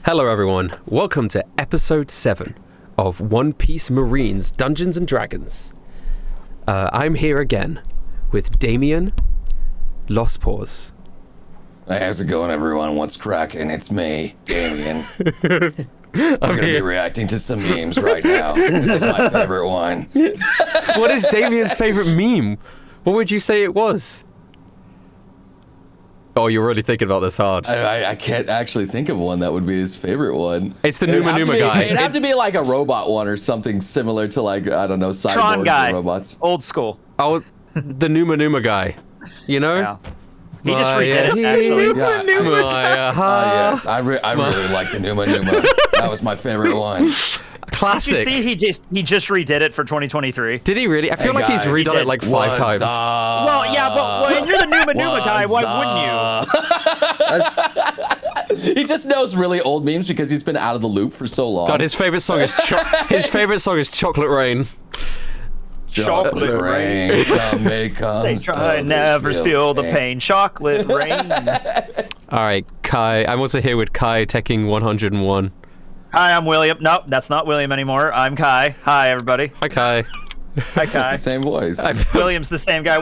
Hello everyone, welcome to episode 7 of One Piece Marines Dungeons & Dragons. I'm here again with Damien Lost Paws. Hey, how's it going everyone? What's cracking? It's me, Damien. I'm gonna be reacting to some memes right now. This is my favorite one. What is Damien's favorite meme? What would you say it was? Oh, you're really thinking about this hard. I can't actually think of one that would be his favorite one. It's the Numa guy. It'd have to be like a robot one or something similar to like, I don't know, cyborgs guy. or robots. Old school. Oh, the Numa guy. You know? Yeah. He just redid it, actually. Yes, I really like the Numa. That was my favorite one. Classic. Did you see he just redid it for 2023? Did he really? I feel like he's redone it like 5 times. Well, yeah, but when you're the Numa guy, why wouldn't you? He just knows really old memes because he's been out of the loop for so long. God, his favorite song is Chocolate Rain. Chocolate rain, someday comes. They try never feel the pain. Chocolate rain. All right, Kai. I'm also here with Kai, Tekking101. Hi, I'm William. Nope, that's not William anymore. I'm Kai. Hi, everybody. Hi, Kai. Hi, Kai. It's the same voice. William's the same guy.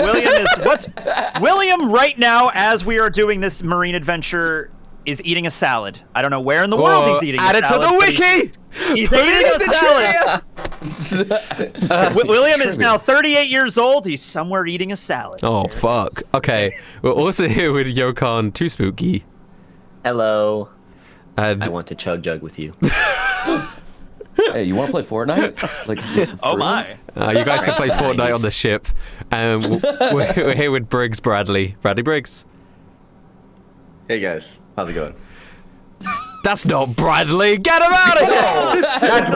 William right now, as we are doing this marine adventure, is eating a salad. I don't know where in the world he's eating a salad. Add it to the wiki! He's eating a salad. William is now 38 years old. He's somewhere eating a salad. Oh, fuck. Okay. We're also here with Yokon 2Spooky. Hello. And I want to chug jug with you. Hey, you want to play Fortnite? Like, oh my! You guys can play Fortnite on the ship. We're here with Bradley Briggs. Hey guys, how's it going? That's not Bradley. Get him out of here! That's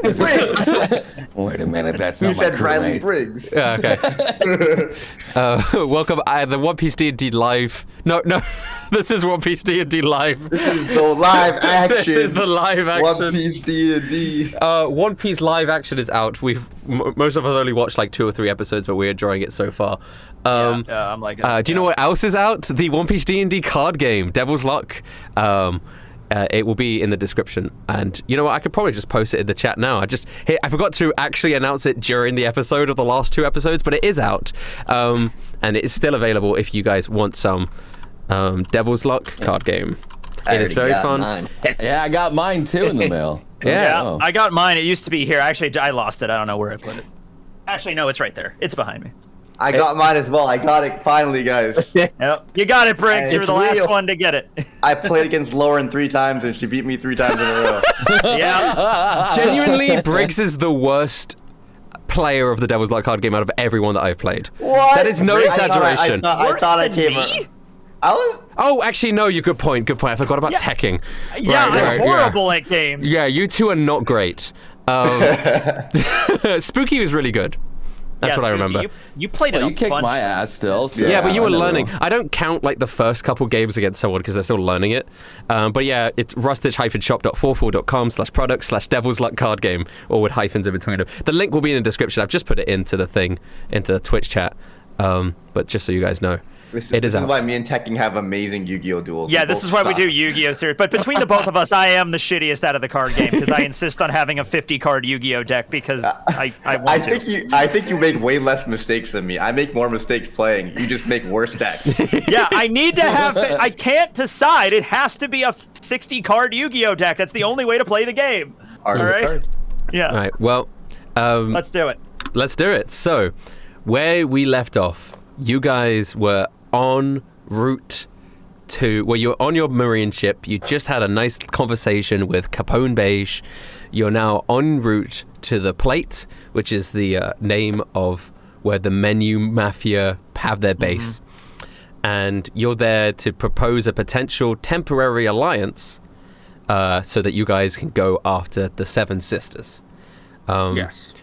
Briggs. Wait a minute, that's not You my said Bradley crewmate. Briggs. Yeah, okay. Welcome. The One Piece D&D live. No. This is One Piece D&D live. This is the live action. This is the live action. One Piece D&D. One Piece live action is out. Most of us only watched like 2 or 3 episodes, but we're enjoying it so far. I'm like. Do you know what else is out? The One Piece D&D card game, Devil's Luck. It will be in the description, and you know what? I could probably just post it in the chat now. I forgot to actually announce it during the episode of the last 2 episodes, but it is out, and it is still available if you guys want some Devil's Luck card game. It is very fun. Mine. Yeah, I got mine too in the mail. Yeah. I got mine. It used to be here. Actually, I lost it. I don't know where I put it. Actually, no, it's right there. It's behind me. I got mine as well. I got it finally, guys. Yep. You got it, Briggs. You're It's the last real. one to get it. I played against Lauren 3 times and she beat me 3 times in a row. Yeah. Genuinely, Briggs is the worst player of the Devil's Luck card game out of everyone that I've played. What? That is no exaggeration. I thought I Worse came than me? Oh, actually, no. Good point. I forgot about Tekking. Yeah, Right, I'm horrible at games. Yeah, you two are not great. Spooky was really good. That's what I remember. You played it. You kicked my ass still. So Yeah, but you were I never learning. will. I don't count like the first couple games against someone because they're still learning it. But yeah, it's rustage-shop.44.com/product/Devil's Luck card game, or with hyphens in between them. The link will be in the description. I've just put it into the Twitch chat. But just so you guys know, it is out. This is why me and Tekking have amazing Yu-Gi-Oh duels. Yeah, We this both is why we suck. do Yu-Gi-Oh series. But between the both of us, I am the shittiest out of the card game because I insist on having a 50-card Yu-Gi-Oh deck because I want to. I think you make way less mistakes than me. I make more mistakes playing. You just make worse decks. Yeah, I need to have. I can't decide. It has to be a 60-card Yu-Gi-Oh deck. That's the only way to play the game. All right. Yeah. All right. Well, Let's do it. let's do it. So, where we left off, you guys were en route to, well, you're on your marine ship. You just had a nice conversation with Capone Beige. You're now en route to the Plate, which is the name of where the Menu Mafia have their base. And you're there to propose a potential temporary alliance so that you guys can go after the 7 Sisters. Yes.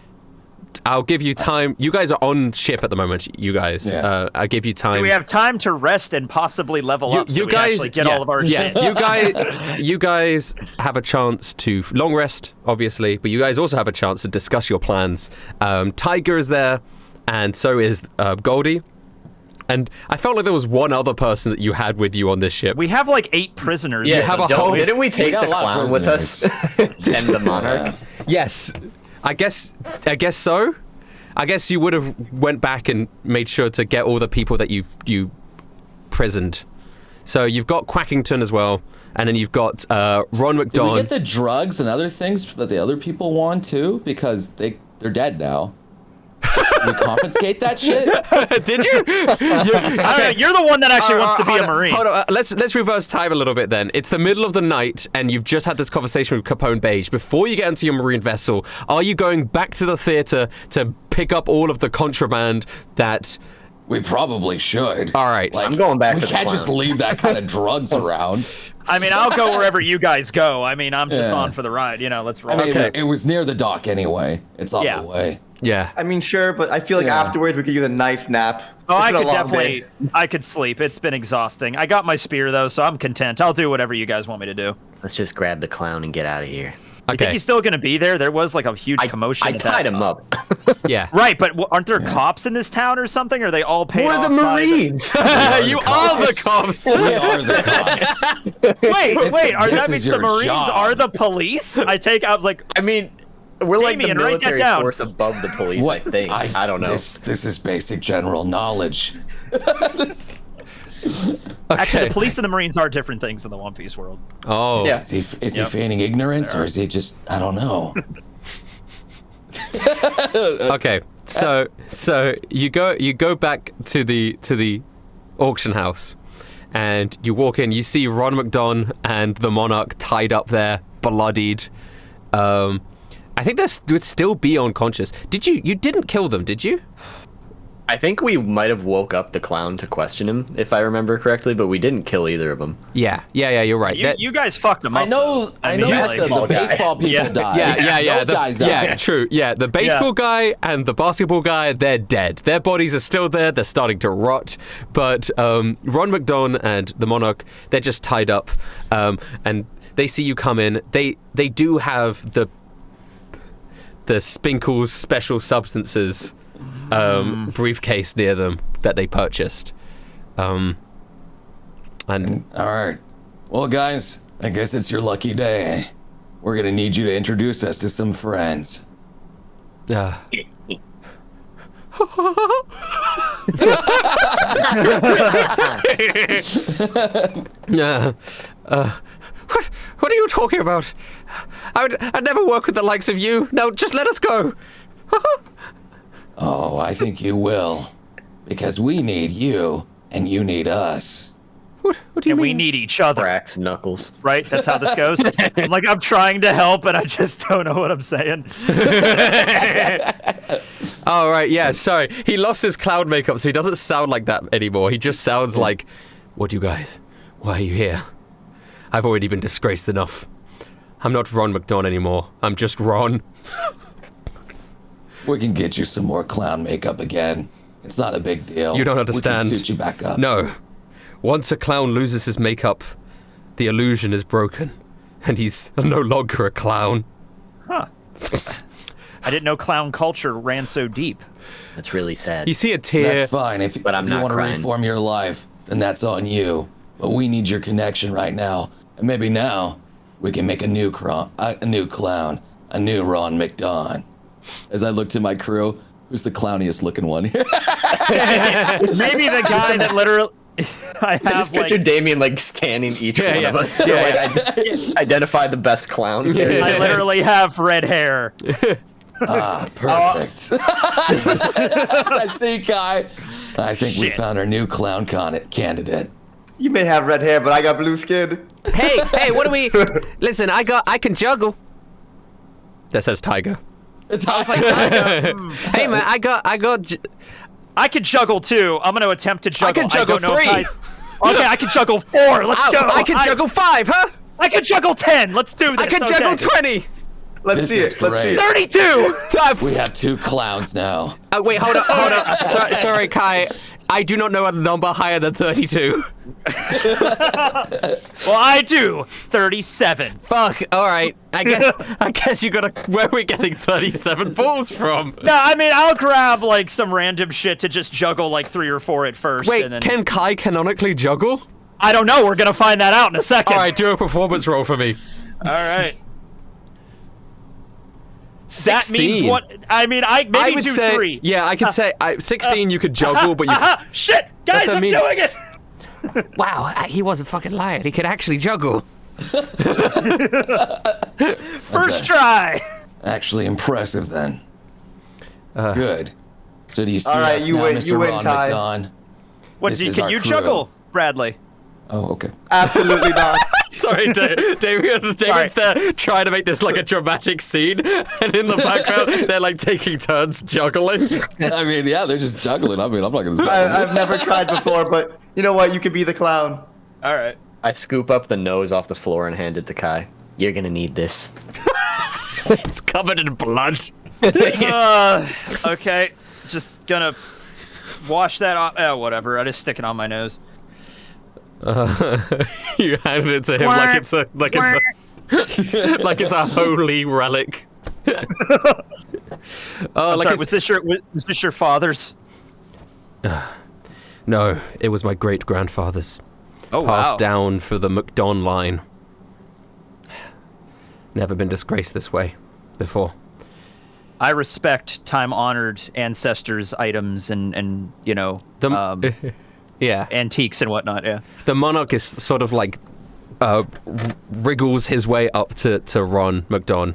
I'll give you time. You guys are on ship at the moment, you guys. Yeah. I'll give you time. Do we have time to rest and possibly level up so we actually get all of our shit? You guys have a chance to long rest, obviously, but you guys also have a chance to discuss your plans. Tiger is there, and so is Goldie. And I felt like there was one other person that you had with you on this ship. We have like 8 prisoners. Yeah, You have a whole- didn't we take got the a lot of clown with us and the monarch? Yes, I guess so. I guess you would have went back and made sure to get all the people that you prisoned. So you've got Quackington as well, and then you've got Ron Did we McDon. get the drugs and other things that the other people want too? Because they're dead now. Did we confiscate that shit? Did you? I don't know, you're the one that actually wants to be a Marine. Hold on. Let's reverse time a little bit then. It's the middle of the night, and you've just had this conversation with Capone Beige. Before you get into your Marine vessel, are you going back to the theater to pick up all of the contraband that... We probably should. All right. Like, I'm going back we to the can't just clown. leave that kind of drugs around. I mean, I'll go wherever you guys go. I mean, I'm just Yeah. on for the ride. You know, let's roll. I mean, Okay. it was near the dock anyway. It's on Yeah. the way. Yeah. I mean, sure, but I feel like Yeah. afterwards we could use a nice nap. Oh, It's I been a could long definitely. day. I could sleep. It's been exhausting. I got my spear though, so I'm content. I'll do whatever you guys want me to do. Let's just grab the clown and get out of here. You think Okay. he's still gonna be there? There was like a huge commotion. I at that- tied him up. Yeah. Right, but aren't there cops in this town or something? Are they all paid We're off the by Marines. You are the cops. We are the cops. Wait, This- are this that is means the your Marines job. are the police? I was like, I mean, we're like the Damien, write that military down. force above the police, I think. I don't know. This is basic general knowledge. actually, Okay. the police and the Marines are different things in the One Piece world. Oh. Yeah. Is he feigning ignorance, or is he just, I don't know. Okay. So you go back to the auction house, and you walk in. You see Ron McDon and the Monarch tied up there, bloodied. I think they would still be unconscious. You didn't kill them, did you? I think we might have woke up the clown to question him, if I remember correctly, but we didn't kill either of them. Yeah, you're right. You guys fucked them up. I know though. I know mean, that like- the baseball people Yeah. died. Yeah. Those guys died. Yeah, true. Yeah, the baseball guy and the basketball guy, they're dead. Their bodies are still there. They're starting to rot. But Ron McDon and the Monarch, they're just tied up. And they see you come in. They do have the Spinkles special substances briefcase near them that they purchased. And All right. Well, guys, I guess it's your lucky day. We're gonna need you to introduce us to some friends. What are you talking about? I'd never work with the likes of you. No, just let us go. Oh, I think you will. Because we need you, and you need us. What do you And mean? we need each other, Cracks knuckles. right? That's how this goes. I'm trying to help, and I just don't know what I'm saying. Oh, right, yeah, sorry. He lost his cloud makeup, so he doesn't sound like that anymore. He just sounds like, what do you guys? Why are you here? I've already been disgraced enough. I'm not Ron McDon anymore. I'm just Ron. We can get you some more clown makeup again. It's not a big deal. You don't understand. We can suit you back up. No. Once a clown loses his makeup, the illusion is broken, and he's no longer a clown. Huh. I didn't know clown culture ran so deep. That's really sad. You see a tear. That's fine. If But I'm you not want to crying. reform your life, then that's on you. But we need your connection right now. And maybe now we can make a new clown, a new Ron McDon. As I look to my crew, who's the clowniest looking one here? Maybe the guy that literally. I I just have picture like. Damien like scanning each Yeah, one yeah. of us Yeah, to like, identify the best clown. I literally have red hair. Ah, perfect. As I see Kai, I think we Shit. found our new clown candidate. You may have red hair, but I got blue skin. Hey, what do we... Listen, I can juggle. That says Tiger. Hey, man, I got... I can juggle too. I'm going to attempt to juggle. I can juggle don't know 3. if Okay, I can juggle 4. Let's go. I can juggle 5, huh? I can juggle 10. Let's do this. I can okay. juggle 20. Let's This see is it. Let's see great. it. 32. We have 2 clowns now. Wait, hold up. Sorry, Kai. I do not know a number higher than 32. Well, I do. 37. Fuck. All right. I guess you gotta. Where are we getting 37 balls from? No, I mean, I'll grab, like, some random shit to just juggle, like, 3 or 4 at first. Wait, and then... can Kai canonically juggle? I don't know. We're gonna find that out in a second. All right, do a performance roll for me. All right. 16. That means what? I mean, maybe I would do say, 3. yeah, I could say 16 you could juggle, but you. Shit, guys, what I I'm mean. doing it. Wow, he wasn't fucking lying. He could actually juggle. First try. Actually impressive then. Good. So do you see All right, us you now, win- Mr. you win, Ron Kai. McDon? What? This Can is our you crew. juggle, Bradley? Oh, okay. Absolutely not. Sorry, David's there trying to make this like a dramatic scene, and in the background they're like taking turns juggling. I mean, yeah, they're just juggling. I mean, I'm not gonna say. I've never tried before, but you know what? You could be the clown. All right. I scoop up the nose off the floor and hand it to Kai. You're gonna need this. It's covered in blood. Okay. Just gonna wash that off. Oh, whatever. I just stick it on my nose. You handed it to him like it's a like it's a holy relic. I'm like sorry, was this your father's? No, it was my great grandfather's. Oh, Passed wow. down for the McDon line. Never been disgraced this way before. I respect time-honored ancestors' items and you know, Yeah. antiques and whatnot. Yeah. The monarch is sort of like wriggles his way up to Ron McDon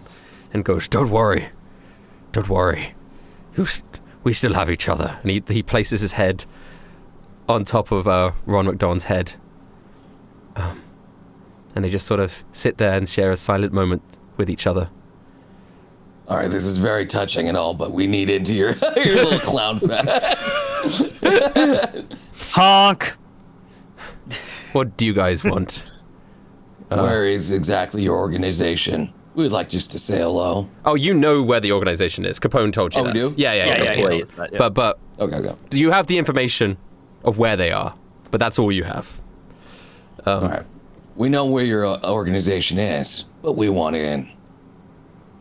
and goes, "Don't worry. Don't worry. We still have each other." And he places his head on top of Ron McDon's head. And they just sort of sit there and share a silent moment with each other. All right, this is very touching and all, but we need into your little clown fest. Honk. What do you guys want? Where is exactly your organization? We would like just to say hello. Oh, you know where the organization is. Capone told you Oh, we that. do? Yeah. Yeah. But Okay. do you have the information of where they are? But that's all you have. All right. We know where your organization is, but we want in.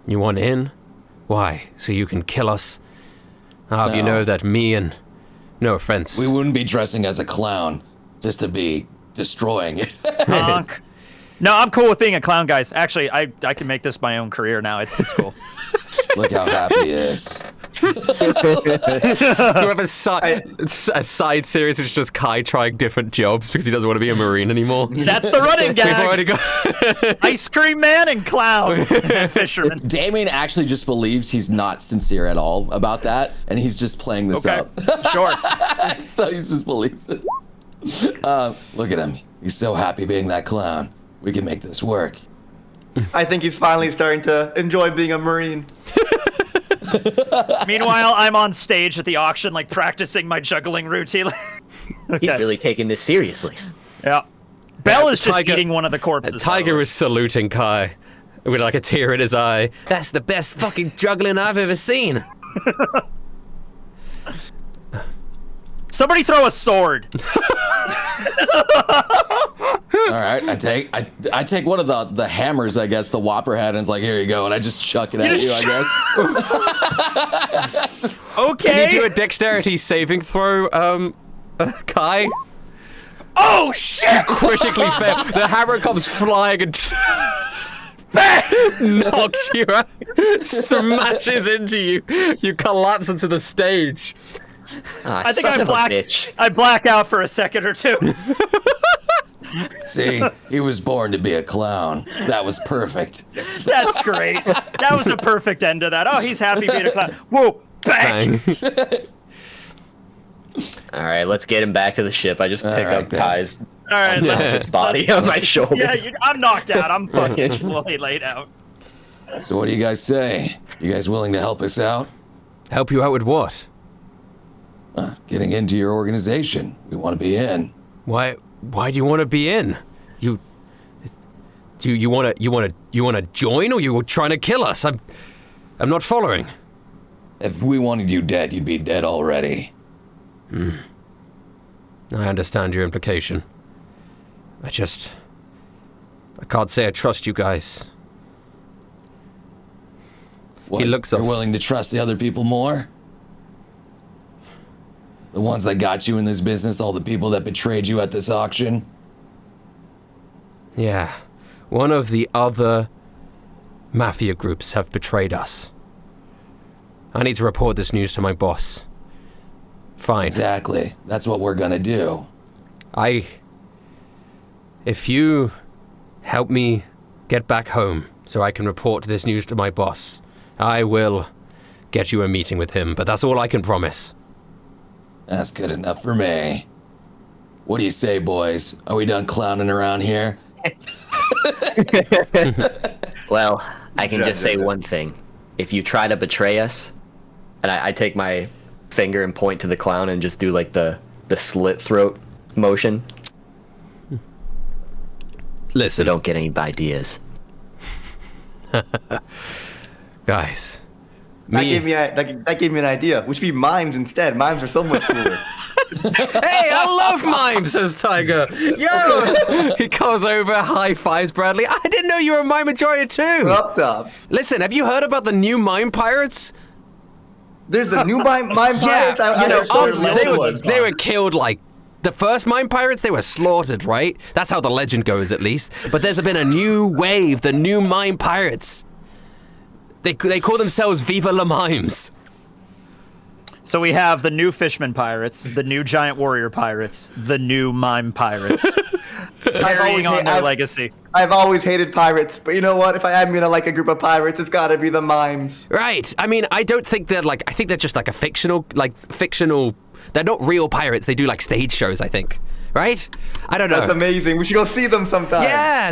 You want in? Why? So you can kill us? You No. know that me and... No offense. We wouldn't be dressing as a clown just to be destroying it. Honk. No, I'm cool with being a clown, guys. Actually, I can make this my own career now. It's cool. Look how happy he is. You have a side series which is just Kai trying different jobs because he doesn't want to be a Marine anymore. That's the running We've gag. already got... Ice cream man and clown and fisherman. Damien actually just believes he's not sincere at all about that, and he's just playing this Okay. up. Sure. So he just believes it. Look at him. He's so happy being that clown. We can make this work. I think he's finally starting to enjoy being a Marine. Meanwhile, I'm on stage at the auction, like practicing my juggling routine. He's really taking this seriously. Yeah. Bell is just Tiger- eating one of the corpses. Tiger is saluting Kai with like a tear in his eye. That's the best fucking juggling I've ever seen. Somebody throw a sword. All right, I take one of the hammers, I guess, the Whopper had, and it's like, here you go, and I just chuck it at you, I guess. Okay. Can you do a dexterity saving throw, Kai? Oh shit! Critically fail. The hammer comes flying and knocks you out, smashes into you. You collapse into the stage. I think I black out for a second or two. See, he was born to be a clown. That was perfect. That's great. That was a perfect end to that. Oh, he's happy being a clown. Whoa! Bang! Bang. All right, let's get him back to the ship. I just pick right, up then. Kai's All right, unconscious body on my shoulders. Yeah, I'm knocked out. I'm fucking laid out. So what do you guys say? You guys willing to help us out? Help you out with what? Getting into your organization. We want to be in. Why do you want to be in? You want to join, or you trying to kill us? I'm not following. If we wanted you dead, you'd be dead already. I understand your implication. I can't say I trust you guys. What, He looks you're off. willing to trust the other people more? The ones that got you in this business, all the people that betrayed you at this auction? Yeah. One of the other mafia groups have betrayed us. I need to report this news to my boss. Fine. Exactly. That's what we're gonna do. If you help me get back home so I can report this news to my boss, I will get you a meeting with him, but that's all I can promise. That's good enough for me. What do you say, boys? Are we done clowning around here? Well, I can just say one thing. If you try to betray us, and I take my finger and point to the clown and just do like the slit throat motion. So Listen, don't get any ideas. guys. That gave me an idea. We should be mimes instead. Mimes are so much cooler. Hey, I love mime, says Tiger. Yo! He comes over, high fives Bradley. I didn't know you were a mime enjoyer too. Up top. Listen, have you heard about the new mime pirates? There's a new mime pirates. They were killed like the first mime pirates. They were slaughtered, right? That's how the legend goes, at least. But there's been a new wave, the new mime pirates. They call themselves Viva la Mimes. So we have the new Fishman Pirates, the new Giant Warrior Pirates, the new Mime Pirates. Carrying on their legacy. I've always hated pirates, but you know what? If I am gonna like a group of pirates, it's gotta be the mimes. Right. I mean, I don't think they're like. I think they're just like a fictional. They're not real pirates. They do like stage shows, I think. Right? I don't know. That's amazing. We should go see them sometime. Yeah.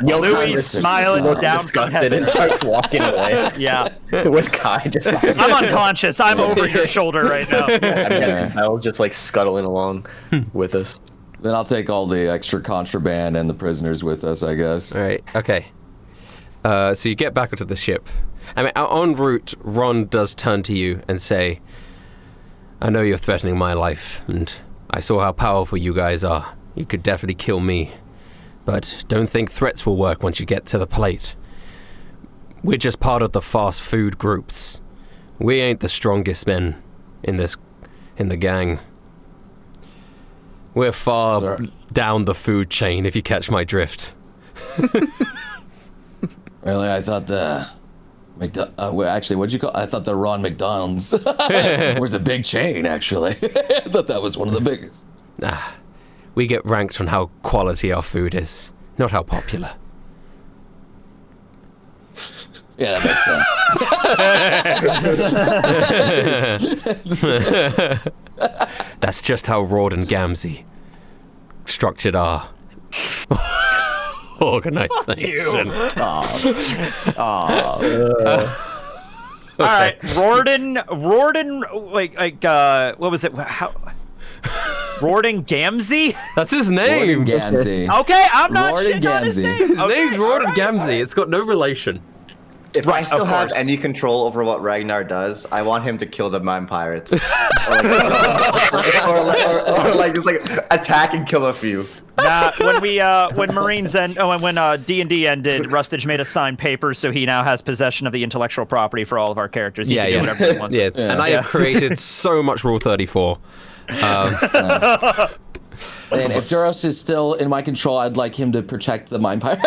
Louis smiling down from Disgusted and starts walking away. Yeah. With Kai just like, I'm unconscious. I'm over your shoulder right now. I'm guessing Kyle's just like scuttling along with us. Then I'll take all the extra contraband and the prisoners with us, I guess. All right. Okay. So you get back onto the ship. I mean, en route, Ron does turn to you and say, "I know you're threatening my life, and I saw how powerful you guys are. You could definitely kill me. But don't think threats will work once you get to the plate. We're just part of the fast food groups. We ain't the strongest men in the gang. We're far down the food chain, if you catch my drift." Really, I thought actually, what'd you call? I thought the Ron McDonald's was a big chain. Actually, I thought that was one of the biggest. We get ranked on how quality our food is, not how popular. Yeah, that makes sense. That's just how Rawdon Gamzee structured our organization. All right, Rawdon, what was it? Rawdon Gamzee? That's his name. Rawdon Gamzee. Okay, I'm not Rawdon shitting on his Gamzee. name. His Okay, name's Rawdon all right, Gamzee. It's got no relation. If I still of have course. any control over what Ragnar does, I want him to kill the mime pirates, or just like attack and kill a few. Nah, when Marines end, when D&D ended, Rustage made us sign papers, so he now has possession of the intellectual property for all of our characters. He can do whatever he wants. Yeah. And I have created so much Rule 34. And if Duros is still in my control, I'd like him to protect the mine pirate.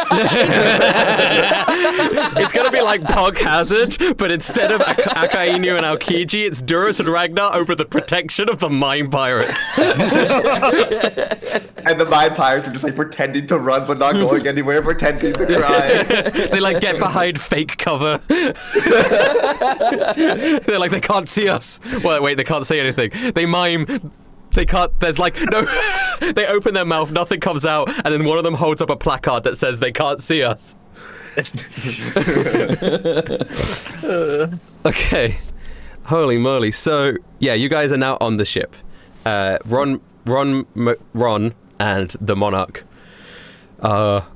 It's gonna be like Pog Hazard, but instead of Akainu and Aokiji, it's Duros and Ragnar over the protection of the mine pirates. And the mime pirates are just like pretending to run but not going anywhere, pretending to cry. They like get behind fake cover. They're like, they can't see us. Well, wait, they can't say anything. They mime. They can't, there's like, no, they open their mouth, nothing comes out, and then one of them holds up a placard that says they can't see us. Okay. Holy moly. So, yeah, you guys are now on the ship. Ron and the Monarch are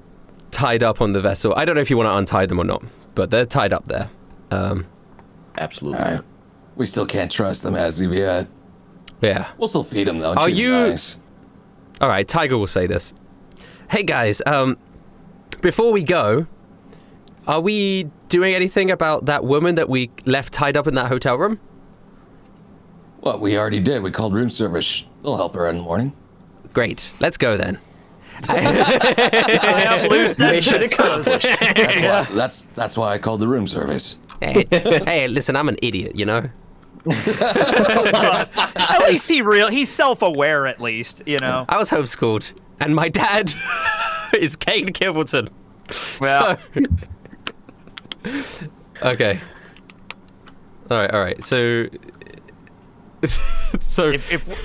tied up on the vessel. I don't know if you want to untie them or not, but they're tied up there. Absolutely. All right. We still can't trust them as of yet. Yeah. We'll still feed him though. Are Treat him you- nice. All right, Tiger will say this. Hey guys, before we go, are we doing anything about that woman that we left tied up in that hotel room? Well, we already did. We called room service. They'll help her in the morning. Great. Let's go then. I am loose. Mission accomplished. That's why I called the room service. Hey, listen, I'm an idiot, you know? At least he's self-aware. At least, you know. I was homeschooled, and my dad is Kane Kimbleton. Well, So... Okay. All right. So, if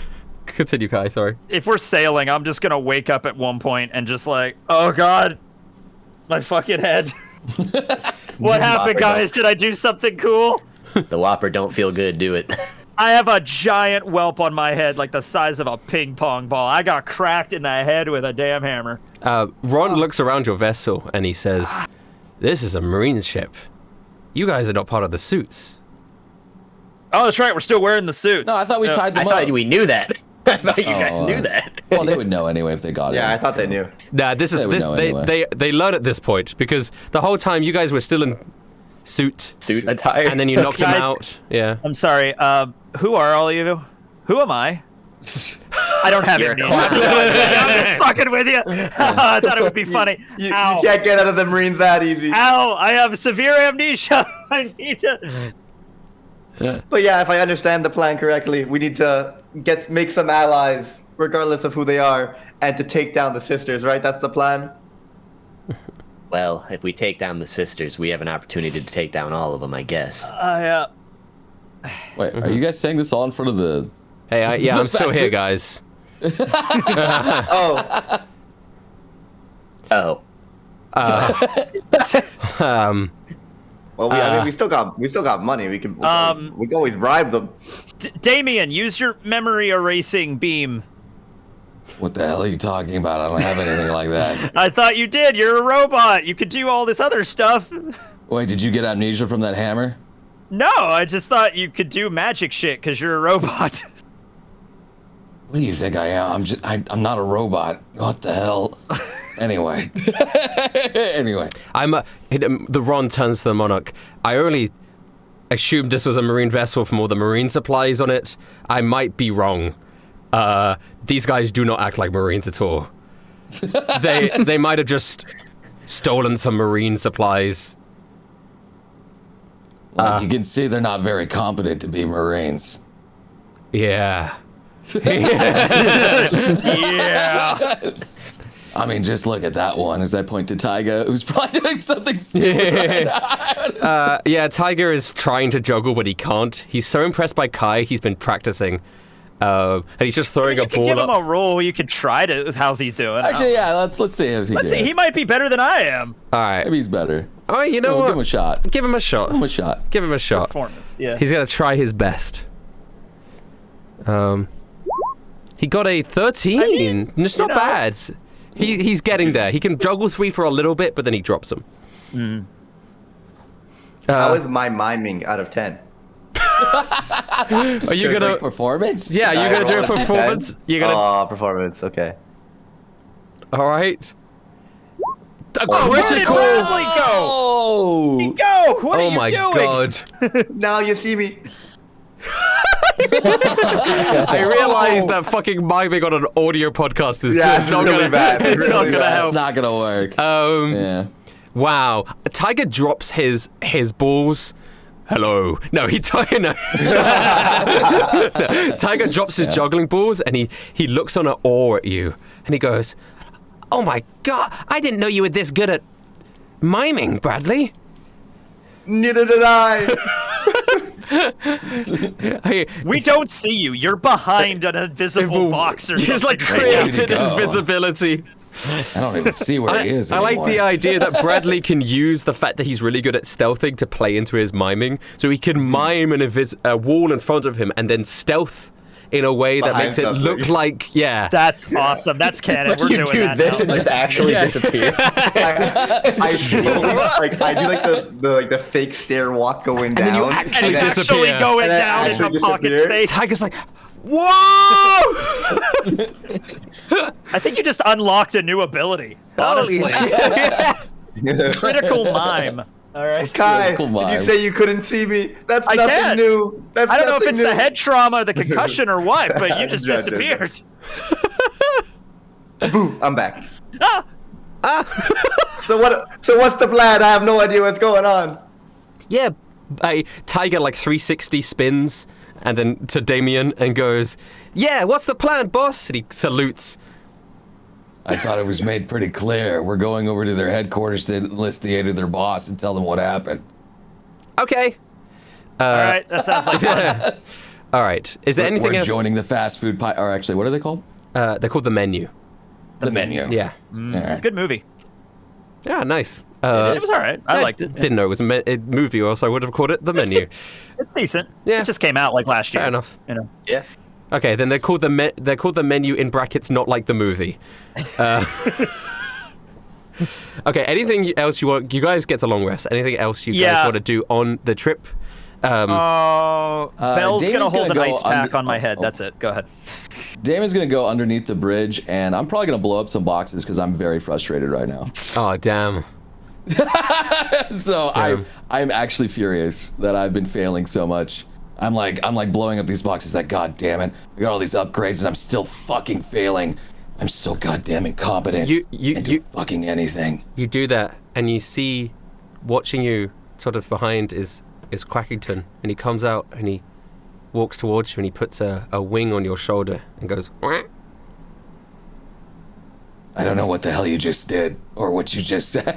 continue, Kai. Sorry. if we're sailing, I'm just gonna wake up at one point and just like, oh god, my fucking head. What happened, guys? Did I do something cool? The Whopper don't feel good, do it. I have a giant whelp on my head, like the size of a ping pong ball. I got cracked in the head with a damn hammer. Ron looks around your vessel and he says, "This is a marine ship. You guys are not part of the suits." Oh, that's right. We're still wearing the suits. No, I thought we tied I them up. thought we knew that. I thought you guys Oh, knew that. Well, they would know anyway if they got it. Yeah, I thought they knew. Nah, this is They would this. know anyway. They learn at this point because the whole time you guys were still in suit, Suit attire. and then you knocked him Guys- out. Yeah. I'm sorry. Who are all of you? Who am I? I don't have You're it. a clown. I'm just fucking with you. I thought it would be funny. You Ow. can't get out of the Marines that easy. Ow! I have severe amnesia. I need to. But yeah, if I understand the plan correctly, we need to make some allies, regardless of who they are, and to take down the sisters, right? That's the plan? Well, if we take down the sisters, we have an opportunity to take down all of them, I guess. Wait, are you guys saying this all in front of the... Hey, I'm still here, guys. Oh, Oh. well, I mean, we still got money. We can always bribe them. Damien, use your memory erasing beam. What the hell are you talking about? I don't have anything like that. I thought you did. You're a robot. You could do all this other stuff. Wait, did you get amnesia from that hammer? No, I just thought you could do magic shit because you're a robot. What do you think I am? I'm not a robot. What the hell? Anyway. Anyway. The Ron turns to the Monarch. I only assumed this was a marine vessel from all the marine supplies on it. I might be wrong. These guys do not act like Marines at all. They might have just stolen some marine supplies. Like you can see, they're not very competent to be Marines. Yeah. Yeah. I mean, just look at that one as I point to Tyga, who's probably doing something stupid. Yeah, Tiger is trying to juggle, but he can't. He's so impressed by Kai, he's been practicing. And he's just throwing a You could give ball him a up. roll. You could try to. How's he doing? Actually, yeah, let's see if he Let's can. see. He might be better than I am. All right. Maybe he's better. All right, you know We'll what? give him a shot. Give him a shot. Give him a shot. Give him a shot. Performance. Yeah. He's gonna try his best. He got a 13. I mean, it's not you know. bad. He's getting there. He can juggle 3 for a little bit, but then he drops them. How is my miming out of 10? Are you gonna? Like performance? Yeah, you're gonna do a roll a performance. 10? You're gonna. Oh, performance. Okay. All right. A Where did critical. Bradley go? Oh! Go! What are Oh you my doing? god! Now you see me. I realized that fucking miming on an audio podcast is Yeah, it's not really gonna, bad. It's It's not really gonna bad. help. It's not gonna work. Yeah. Wow. Tiger drops his balls. Hello. No, no. Tiger drops his juggling balls and he looks on an awe at you and he goes, "Oh my god, I didn't know you were this good at miming, Bradley." Neither did I. Hey, We don't see you. You're behind an invisible box or just like something. created Way to go. invisibility. I don't even see where he is I like anymore. the idea that Bradley can use the fact that he's really good at stealthing to play into his miming. So he can mime a wall in front of him and then stealth in a way that Behind makes it something. look like, yeah. That's awesome. That's canon. We're you doing do that this now. and just actually disappear. I slowly, I do like the fake stair walk going down. then you actually and he's disappear. actually going And then down actually into pocket disappear. space. Tiger's like, Whoa! I think you just unlocked a new ability. Holy Honestly. shit! Critical mime. All right. Kai, Critical did you mime. say you couldn't see me? That's I nothing can. new. That's I don't know if nothing it's new. the head trauma, the concussion, or what, but you just Yeah, disappeared. Boo, I'm back. Ah! So what's the plan? I have no idea what's going on. Yeah, Tiger like 360 spins and then to Damien and goes, "Yeah, what's the plan, boss?" And he salutes. I thought it was made pretty clear. We're going over to their headquarters to enlist the aid of their boss and tell them what happened. Okay. All right, that sounds like fun. All right. Is there anything We're else? joining the fast food or actually, what are they called? They're called the menu. The menu. Yeah. All right. Good movie. Yeah, nice. It was all right. I liked it. Didn't know it was a movie, or else I would have called it the menu. It's decent. Yeah. It just came out like last year. Fair enough. You know. Yeah. Okay, then they're called the menu in brackets, not like the movie. Okay, anything else you want? You guys get a long rest. Anything else you guys want to do on the trip? Oh, Bell's Damien's gonna hold gonna an go ice pack under- on my head. oh. That's it. Go ahead. Damien's gonna go underneath the bridge, and I'm probably gonna blow up some boxes because I'm very frustrated right now. Oh, damn. So Damn. I'm actually furious that I've been failing so much. I'm like blowing up these boxes. Like, god damn it! I got all these upgrades, and I'm still fucking failing. I'm so goddamn incompetent. You do fucking anything. You do that, and you see, watching you sort of behind is Quackington, and he comes out and he walks towards you and he puts a wing on your shoulder and goes, "Wah." I don't know what the hell you just did or what you just said.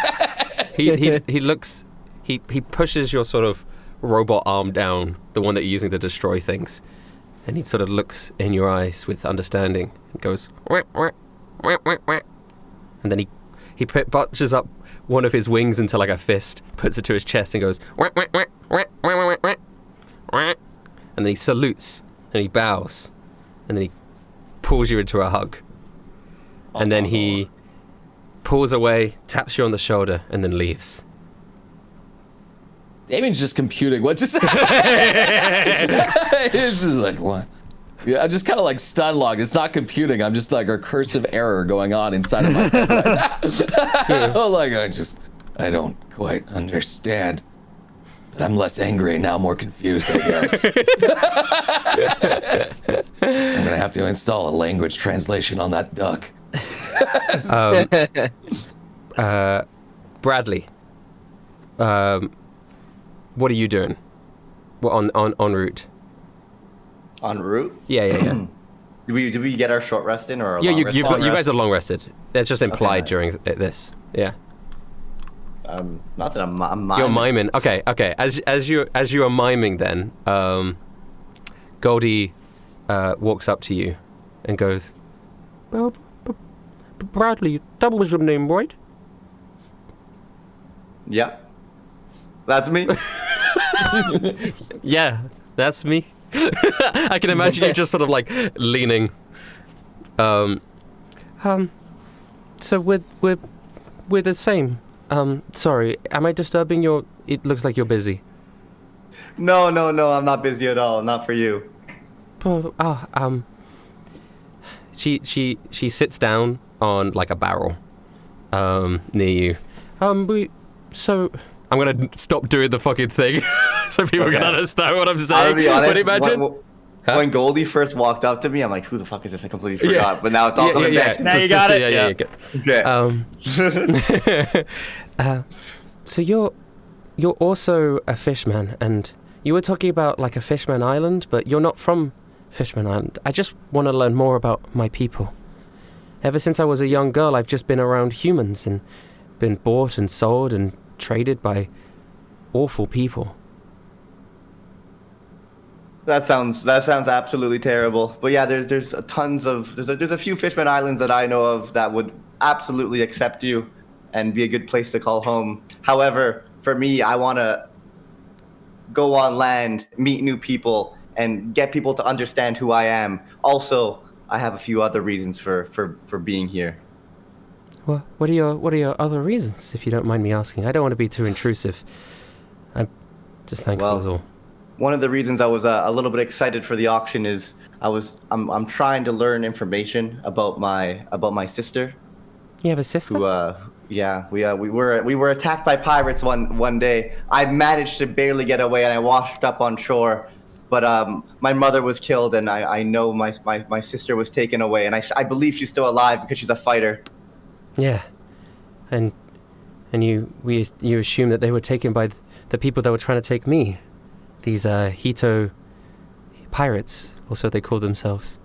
he looks, he pushes your sort of robot arm down, the one that you're using to destroy things, and he sort of looks in your eyes with understanding and goes, "Wah, wah, wah, wah, wah." And then he bunches up one of his wings into like a fist, puts it to his chest and goes, "Wah, wah, wah, wah, wah, wah, wah, wah." And then he salutes and he bows and then he pulls you into a hug. And then he pulls away, taps you on the shoulder, and then leaves. Damien's just computing what just It's just like, what? Yeah, I'm just kind of like stun log. It's not computing. I'm just like a cursive error going on inside of my head right now. Like, I don't quite understand. But I'm less angry now, more confused, I guess. I'm gonna have to install a language translation on that duck. Bradley, what are you doing? What en route? En route? Yeah. Did we get our short rest in or our Yeah, long rest? you guys are long rested. That's just implied nice. during this. Yeah. Not that I'm miming. You're miming. Okay. As you are miming, then Goldie walks up to you and goes, "Bradley, that was your name, right?" Yeah. That's me. Yeah, that's me. I can imagine you just sort of like leaning. So we're the same. Sorry, am I disturbing your? It looks like you're busy. No, I'm not busy at all. Not for you. She sits down on like a barrel, near you. So I'm gonna stop doing the fucking thing, so people can understand what I'm saying. I'll be honest, But imagine. When Goldie first walked up to me, I'm like, who the fuck is this? I completely forgot. But now it's all coming back. Now you got it. Yeah. So you're also a fishman, and you were talking about like a Fishman Island, but you're not from Fishman Island. I just want to learn more about my people. Ever since I was a young girl, I've just been around humans and been bought and sold and traded by awful people. That sounds absolutely terrible. But yeah, there's a few Fishman Islands that I know of that would absolutely accept you and be a good place to call home. However, for me, I want to go on land, meet new people, and get people to understand who I am. Also, I have a few other reasons for being here. Well, what are your other reasons, if you don't mind me asking? I don't want to be too intrusive. I'm just thankful as all. one of the reasons I was a little bit excited for the auction is I'm trying to learn information about my sister. You have a sister? Who we were attacked by pirates one day. I managed to barely get away and I washed up on shore, but my mother was killed and I know my sister was taken away, and I believe she's still alive because she's a fighter. Yeah, and you assume that they were taken by the people that were trying to take me, these Hito pirates, or so they call themselves.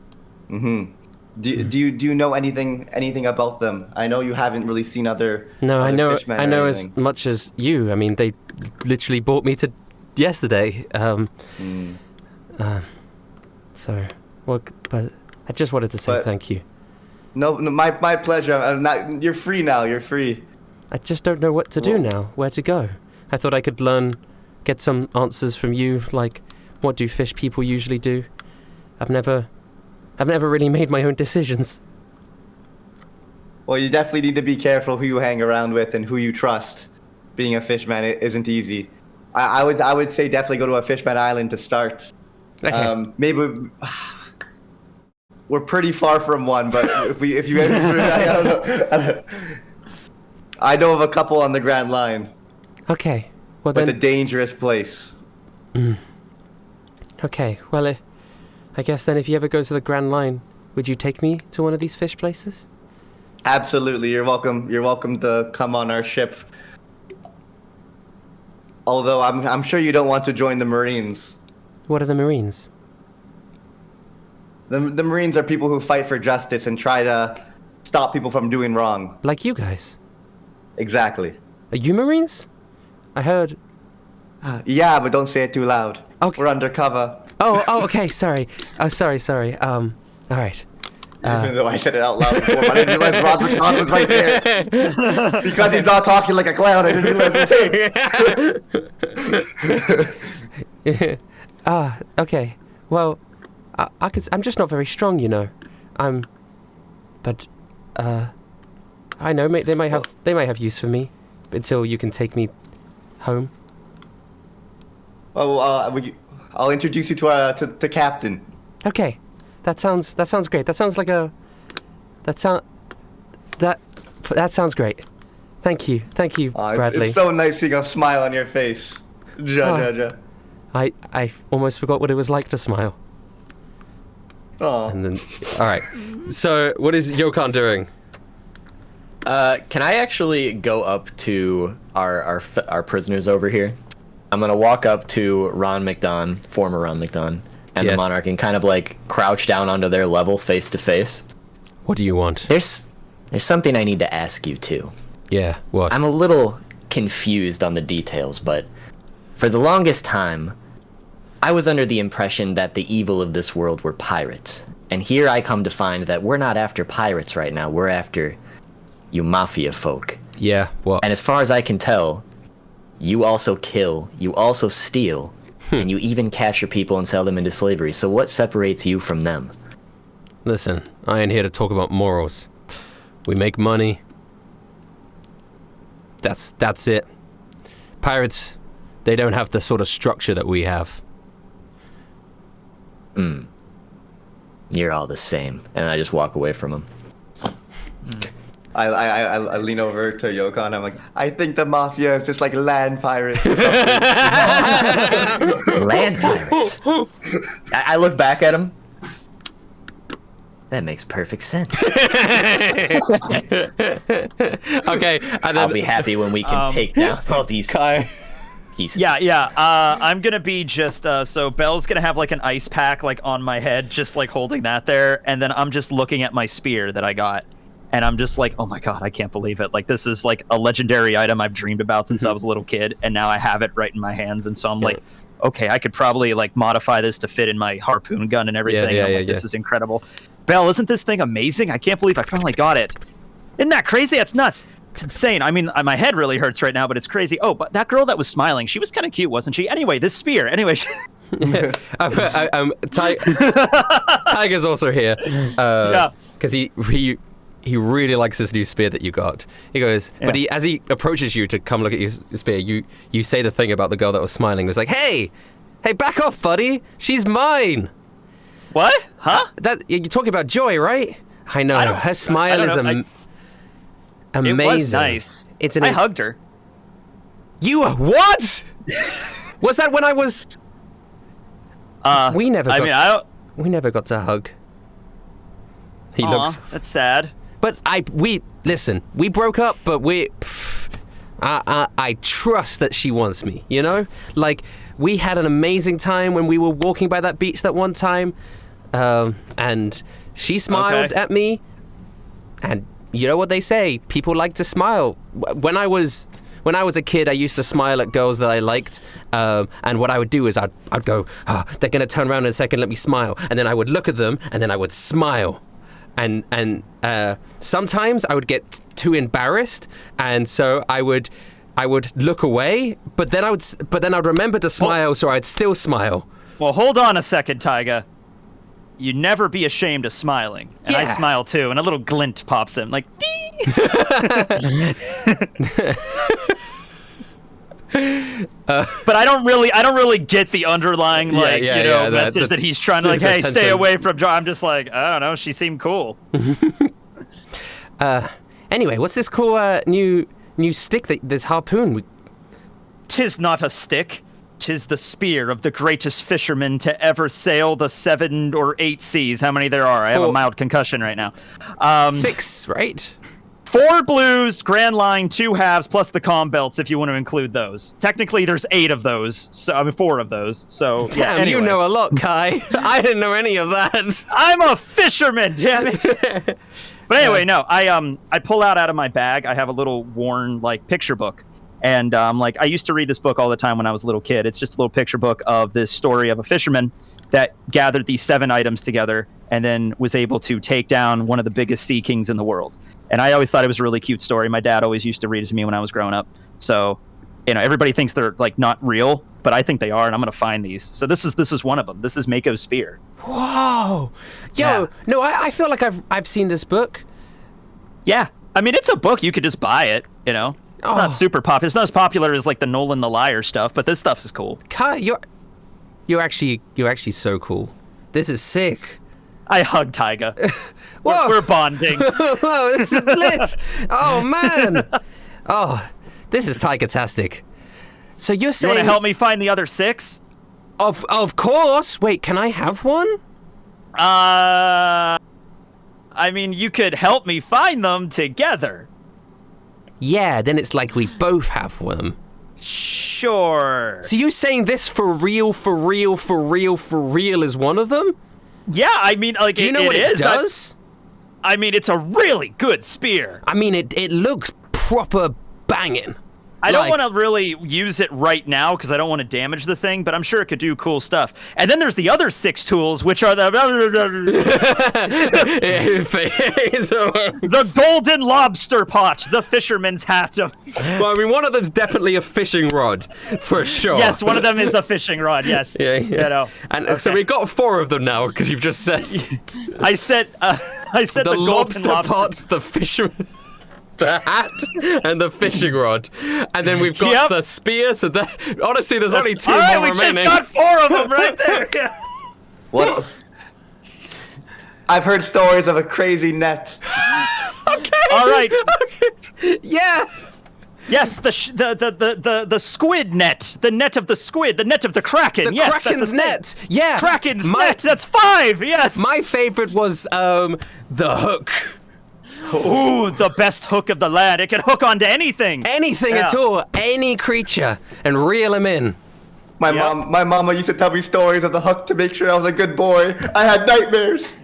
Mm-hmm. Do you know anything about them? I know you haven't really seen other. No, fishmen I or know anything. as much as you. I mean, they literally brought me to yesterday. So, well, but I just wanted to say thank you. No, my pleasure. You're free now. You're free. I just don't know what to do now, where to go. I thought I could get some answers from you, like what do fish people usually do? I've never really made my own decisions. Well, you definitely need to be careful who you hang around with and who you trust. Being a fishman isn't easy. I would say definitely go to a fishman island to start. Okay. Maybe we're pretty far from one, but if you ever, I don't know. I know of a couple on the Grand Line. Okay. Well But then. a dangerous place. Okay. Well, I guess then if you ever go to the Grand Line, would you take me to one of these fish places? Absolutely, you're welcome. You're welcome to come on our ship. Although I'm sure you don't want to join the Marines. What are the Marines? The Marines are people who fight for justice and try to stop people from doing wrong. Like you guys. Exactly. Are you Marines? I heard. Yeah, but don't say it too loud. Okay. We're undercover. Oh, okay. Sorry. Oh, sorry. All right. Even though I said it out loud before, but I didn't realize Ron was right there. Because he's not talking like a clown, I didn't realize. Okay. Well, I'm just not very strong, you know. But I know they might have use for me until you can take me home. Oh, I'll introduce you to Captain. Okay, that sounds great. That sounds great. Thank you, Bradley. It's so nice seeing a smile on your face. Ja. I almost forgot what it was like to smile. Oh. And then, all right. So, what is Yokan doing? Can I actually go up to our prisoners over here? I'm gonna walk up to Ron McDon, former Ron McDon, and the Monarch, and kind of like crouch down onto their level, face to face. What do you want? There's something I need to ask you too. Yeah, what? I'm a little confused on the details, but for the longest time, I was under the impression that the evil of this world were pirates. And here I come to find that we're not after pirates right now, we're after you mafia folk. Yeah, what? And as far as I can tell, you also kill, you also steal, and you even capture people and sell them into slavery. So what separates you from them? Listen, I ain't here to talk about morals. We make money. That's it. Pirates, they don't have the sort of structure that we have. You're all the same. And I just walk away from them. I lean over to Yokan. I'm like, I think the mafia is just like land pirates. Land pirates. I look back at him. That makes perfect sense. Okay, and then, I'll be happy when we can take down all these pieces. Yeah. I'm gonna be just so Belle's gonna have like an ice pack like on my head, just like holding that there, and then I'm just looking at my spear that I got, and I'm just like, oh my god, I can't believe it! Like this is like a legendary item I've dreamed about since I was a little kid, and now I have it right in my hands, and so I'm like, okay, I could probably like modify this to fit in my harpoon gun and everything. This is incredible. Belle, isn't this thing amazing? I can't believe I finally got it. Isn't that crazy? That's nuts. It's insane. I mean, my head really hurts right now, but it's crazy. Oh, but that girl that was smiling, she was kind of cute, wasn't she? Anyway, this spear. Anyway. Tiger's also here. Yeah. Because he really likes this new spear that you got. He goes, but as he approaches you to come look at your spear, you say the thing about the girl that was smiling. It was like, hey, Hey, back off, buddy. She's mine. What? Huh? You're talking about Joy, right? I know. Her smile is amazing. It was nice. I hugged her. What? Was that when I was? We never got to hug. He looks. That's sad. But we broke up, but I trust that she wants me, you know? Like, we had an amazing time when we were walking by that beach that one time, and she smiled at me, and you know what they say, people like to smile. When I was a kid, I used to smile at girls that I liked, and what I would do is I'd go, they're going to turn around in a second, let me smile, and then I would look at them, and then I would smile. And sometimes I would get too embarrassed, and so I would look away. But then I'd remember to smile, so I'd still smile. Well, hold on a second, Taiga. You never be ashamed of smiling, and I smile too, and a little glint pops in, like. But I don't really get the underlying message that he's trying to like, hey, stay away from Joy. I'm just like, I don't know, she seemed cool. Anyway, what's this cool new stick this harpoon? 'Tis not a stick, 'tis the spear of the greatest fisherman to ever sail the 7 or 8 seas. How many there are? I have a mild concussion right now. 6, right? 4 blues, Grand Line, 2 halves, plus the comm belts, if you want to include those. Technically, there's 8 of those. 4 of those. So, damn, anyway. You know a lot, Kai. I didn't know any of that. I'm a fisherman, damn it. But anyway, no, I pull out of my bag. I have a little worn picture book, and I used to read this book all the time when I was a little kid. It's just a little picture book of this story of a fisherman that gathered these 7 items together and then was able to take down one of the biggest sea kings in the world. And I always thought it was a really cute story. My dad always used to read it to me when I was growing up. So, everybody thinks they're not real, but I think they are, and I'm gonna find these. So this is one of them. This is Mako's spear. Whoa, no, I feel like I've seen this book. Yeah, I mean it's a book. You could just buy it. It's not super popular. It's not as popular as the Nolan the Liar stuff, but this stuff is cool. Kai, you're actually so cool. This is sick. I hug Taiga. We're bonding. Whoa, this is lit. Oh, man. Oh, this is Taiga-tastic. So you're saying... You want to help me find the other 6? Of course. Wait, can I have one? I mean, you could help me find them together. Yeah, then it's like we both have one. Sure. So you're saying this for real is one of them? Yeah, I mean, do you know what it does? I mean, it's a really good spear. I mean, it looks proper banging. I don't want to really use it right now because I don't want to damage the thing, but I'm sure it could do cool stuff. And then there's the other 6 tools, which are the golden lobster pot, the fisherman's hat. Well, I mean, one of them's definitely a fishing rod, for sure. Yes, one of them is a fishing rod, yes. Yeah. And so we got 4 of them now, because you've just said... I said the lobster pot, the fisherman... the hat and the fishing rod, and then we've got the spear. So that honestly, there's only 2 more remaining. We just got 4 of them right there. Yeah. What? I've heard stories of a crazy net. Okay. All right. Okay. Yeah. Yes, the squid net, the net of the squid, the net of the kraken. The Kraken's net. Yeah. Kraken's net. That's 5. Yes. My favorite was the hook. Ooh, the best hook of the land. It can hook onto anything. Anything at all. Any creature. And reel him in. My mama used to tell me stories of the hook to make sure I was a good boy. I had nightmares.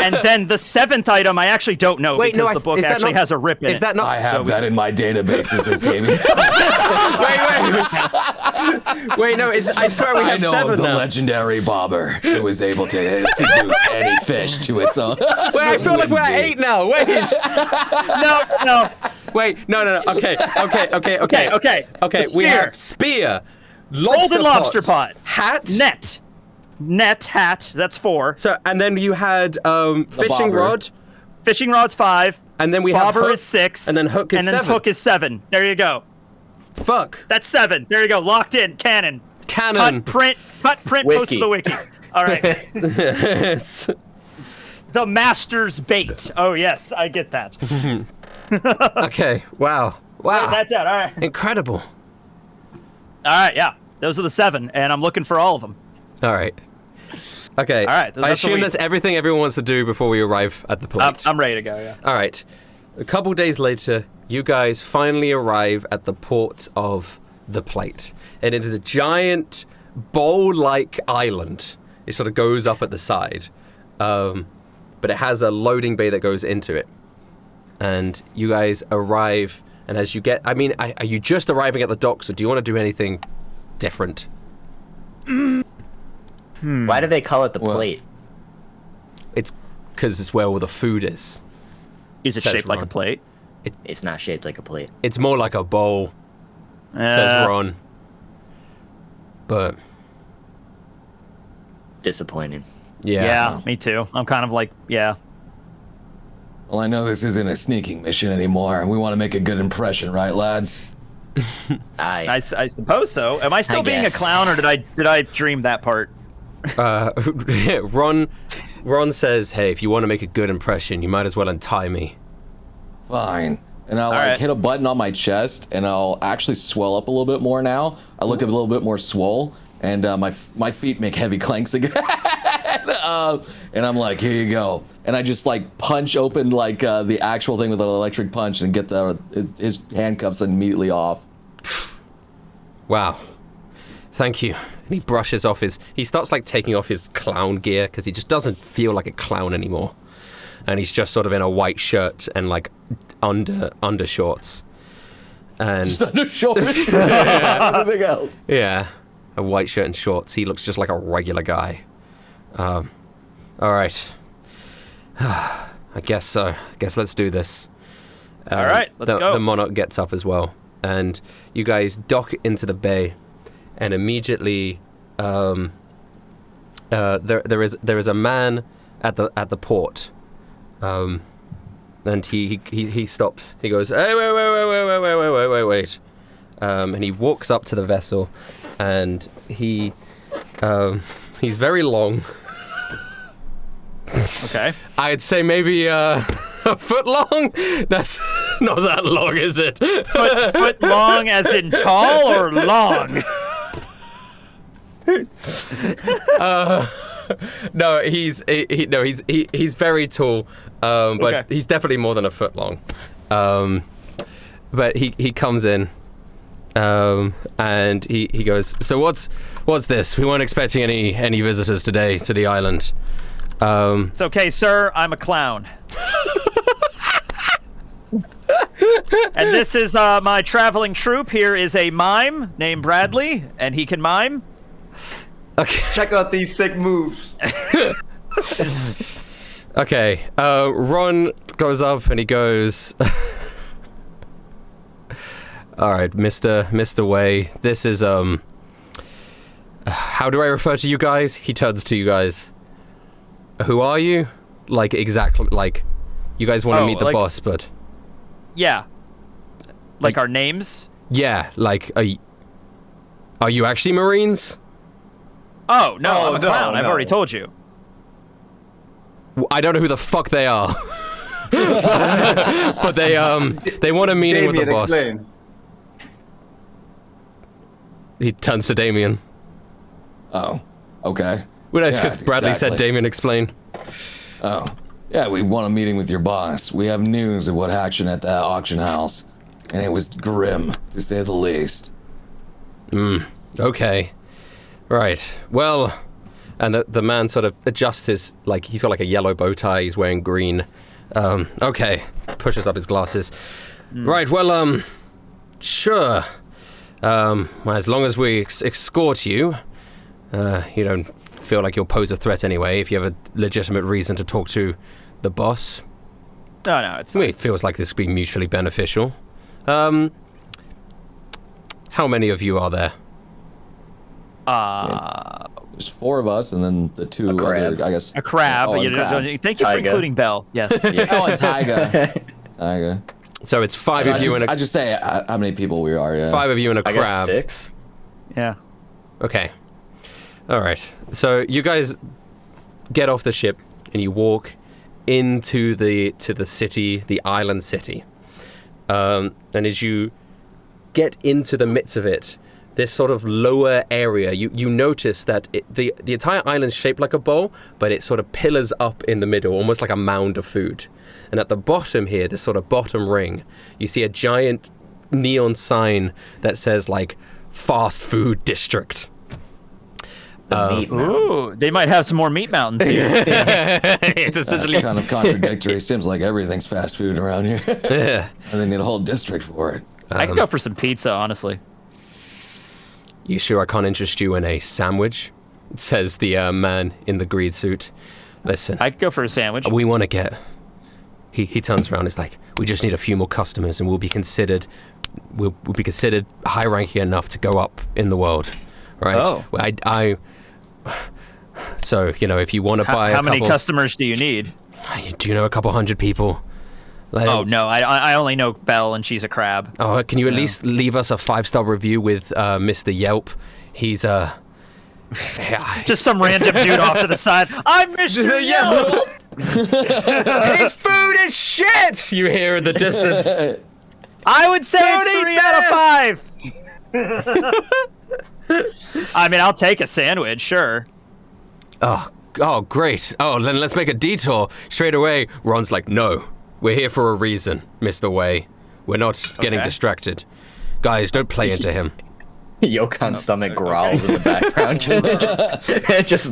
And then the 7th item, I actually don't know because the book actually has a rip in it. Is that not? I have that in my databases as gaming. Wait, no, I swear we have 7 now. I know of the legendary bobber who was able to seduce any fish to its own. Wait, I feel like we're at 8 now. Wait. No. Wait, no. Okay. We have spear, golden lobster pot, hat, net, hat. That's 4. So, and then you had fishing rod. Fishing rod's 5. And then we bobber have hook, is 6. and then hook is 7. And then hook is 7. There you go. Fuck. That's 7. There you go. Locked in. Cannon. Cannon. Cut print, Wiki. post to the wiki. All right. Yes. The master's bait. Oh, yes, I get that. Okay, wow. Wow. That's it, all right. Incredible. All right, yeah. Those are the 7, and I'm looking for all of them. All right. Okay. All right, I that's assume that's everything everyone wants to do before we arrive at the plate. I'm ready to go, yeah. All right. A couple days later, you guys finally arrive at the port of the plate. And it is a giant bowl-like island. It sort of goes up at the side. But it has a loading bay that goes into it. And you guys arrive, and as you get... I mean, are you just arriving at the docks, or do you want to do anything different? Why do they call it the plate? It's because it's where all the food is. Is it Says shaped like a Ron. plate? It's not shaped like a plate. It's more like a bowl, says Ron. But... Disappointing. Yeah, me too. I'm kind of like, yeah. Well, I know this isn't a sneaking mission anymore. We want to make a good impression, right, lads? I suppose so. Am I still being guess. a clown, or did I dream that part? Ron says, hey, if you want to make a good impression, you might as well untie me. Fine. And I'll right. hit a button on my chest, and I'll actually swell up a little bit more now. I look a little bit more swole, and my feet make heavy clanks again. And I'm like, here you go. And I just like punch open like the actual thing with an electric punch and get his handcuffs immediately off. Wow. Thank you. And he brushes off he starts like taking off his clown gear because he just doesn't feel like a clown anymore. And he's just sort of in a white shirt and like under shorts. And Just under shorts. Everything else. yeah, a white shirt and shorts. He looks just like a regular guy. All right. I guess so. I guess let's do this. All right, let's go. The monarch gets up as well, and you guys dock into the bay, and immediately, there is a man at the port, and he stops. He goes, hey, wait, and he walks up to the vessel, and he's very long. Okay. I'd say maybe a foot long. That's not that long, is it? Foot long as in tall or long? No, he's very tall, but Okay. he's definitely more than a foot long. But he comes in, and he goes, so what's this? We weren't expecting any visitors today to the island. It's okay, sir. I'm a clown. And this is my traveling troupe. Here is a mime named Bradley, and he can mime. Okay. Check out these sick moves. Okay. Ron goes up and he goes, all right, Mr. Way, this is, how do I refer to you guys? He turns to you guys. Who are you? Like, exactly, like, you guys want to meet the like- boss, but... Yeah. Like our names? Yeah, like, are you actually Marines? Oh, no, Oh, I'm a no, clown. I've no. already told you. I don't know who the fuck they are. But they want a meeting with the Damien, boss. explain. He turns to Damien. Oh, okay. Well, that's Yeah, because Bradley said exactly. Damien explain. Oh, yeah, we want a meeting with your boss. We have news of what happened at that auction house, and it was grim, to say the least. Okay. Right. Well, and the man sort of adjusts his, like, he's got like a yellow bow tie, he's wearing green. Okay. Pushes up his glasses. Right, well, sure. As long as we escort you, you don't feel like you'll pose a threat anyway if you have a legitimate reason to talk to the boss. No, it's fine. It feels like this could be mutually beneficial. How many of you are there? There's 4 of us, and then the 2 crab. other, I guess. A crab. Oh, but and crab. Thank you for Tiger. including Belle. Yes. Oh, and Tyga. Tyga. So it's 5 of you and I a just say how many people we are, yeah. 5 of you and a I guess crab. 6. Yeah. Okay. All right. So you guys get off the ship and you walk into the city, the island city. And as you get into the midst of it, this sort of lower area, you notice that the entire island's shaped like a bowl, but it sort of pillars up in the middle, almost like a mound of food. And at the bottom here, this sort of bottom ring, you see a giant neon sign that says like fast food district. Meat mountain. Ooh, they might have some more meat mountains here. It's That's essentially kind of contradictory. Seems like everything's fast food around here. yeah. And they need a whole district for it. I could go for some pizza, honestly. You sure I can't interest you in a sandwich? Says the man in the green suit. Listen, I could go for a sandwich. we want to get... He turns around, he's like, we just need a few more customers and we'll be considered high-ranking enough to go up in the world, right? Oh. So, you know, if you want to buy How many customers do you need? Do you know a couple hundred people? Like, Oh, no, I only know Belle, and she's a crab. Oh, can you at least leave us a 5-star review with Mr. Yelp? He's Just some random dude off to the side. I'm Mr. Yellow! his food is shit. You hear in the distance. I would say Don't it's eat 3 out of 5. I mean, I'll take a sandwich, sure. Oh, great. Oh, then let's make a detour straight away. Ron's like, no, we're here for a reason, Mr. Way. We're not getting Okay. distracted. Guys, don't play into him. Yokon's stomach growls in the background. Just.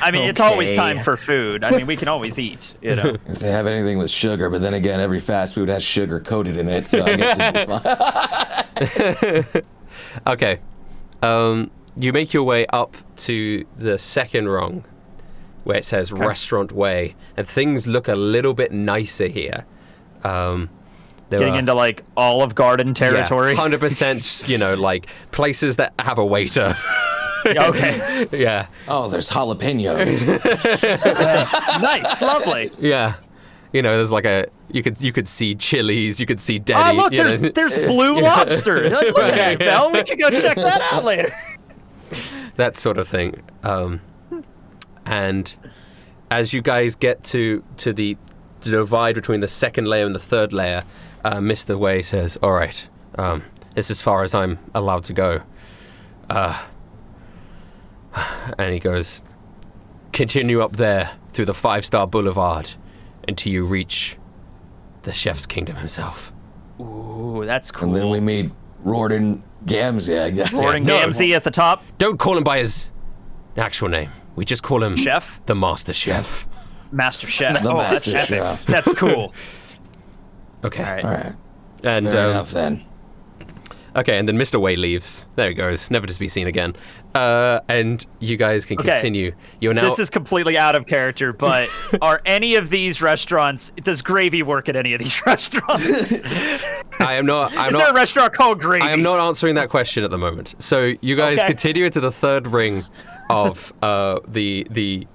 I mean, it's always Okay. time for food. I mean, we can always eat, you know. If they have anything with sugar, but then again, every fast food has sugar coated in it, so I guess it'd be fine. Okay. You make your way up to the second rung, where it says Restaurant Way, and things look a little bit nicer here. Getting into, like, Olive Garden territory. Yeah, 100%, you know, like, places that have a waiter. Okay. Yeah. Oh, there's jalapenos. Nice, lovely. Yeah. You know, there's like you could see Chili's, you could see Denny. Oh, look, you know. there's Blue Lobster. Like, look at that, Belle. We could go check that out later. That sort of thing. And as you guys get to the divide between the second layer and the third layer, Mr. Way says, all right, this is as far as I'm allowed to go. And he goes, continue up there through the 5-star boulevard until you reach the chef's kingdom himself. Ooh, that's cool. And then we meet Rorden Gamzee, I guess. Gordon No. Gamzee at the top. Don't call him by his actual name. We just call him Chef? the Master Chef. Master Chef. The That's Master epic. Chef. That's cool. Okay. All right. All right. And Fair enough then. okay, and then Mr. Way leaves. There he goes, never to be seen again. And you guys can Okay. continue. You're now. This is completely out of character, but are any of these restaurants? Does Gravy work at any of these restaurants? I am not. Is there a restaurant called Gravy? I am not answering that question at the moment. So you guys Okay. continue into the third ring of the.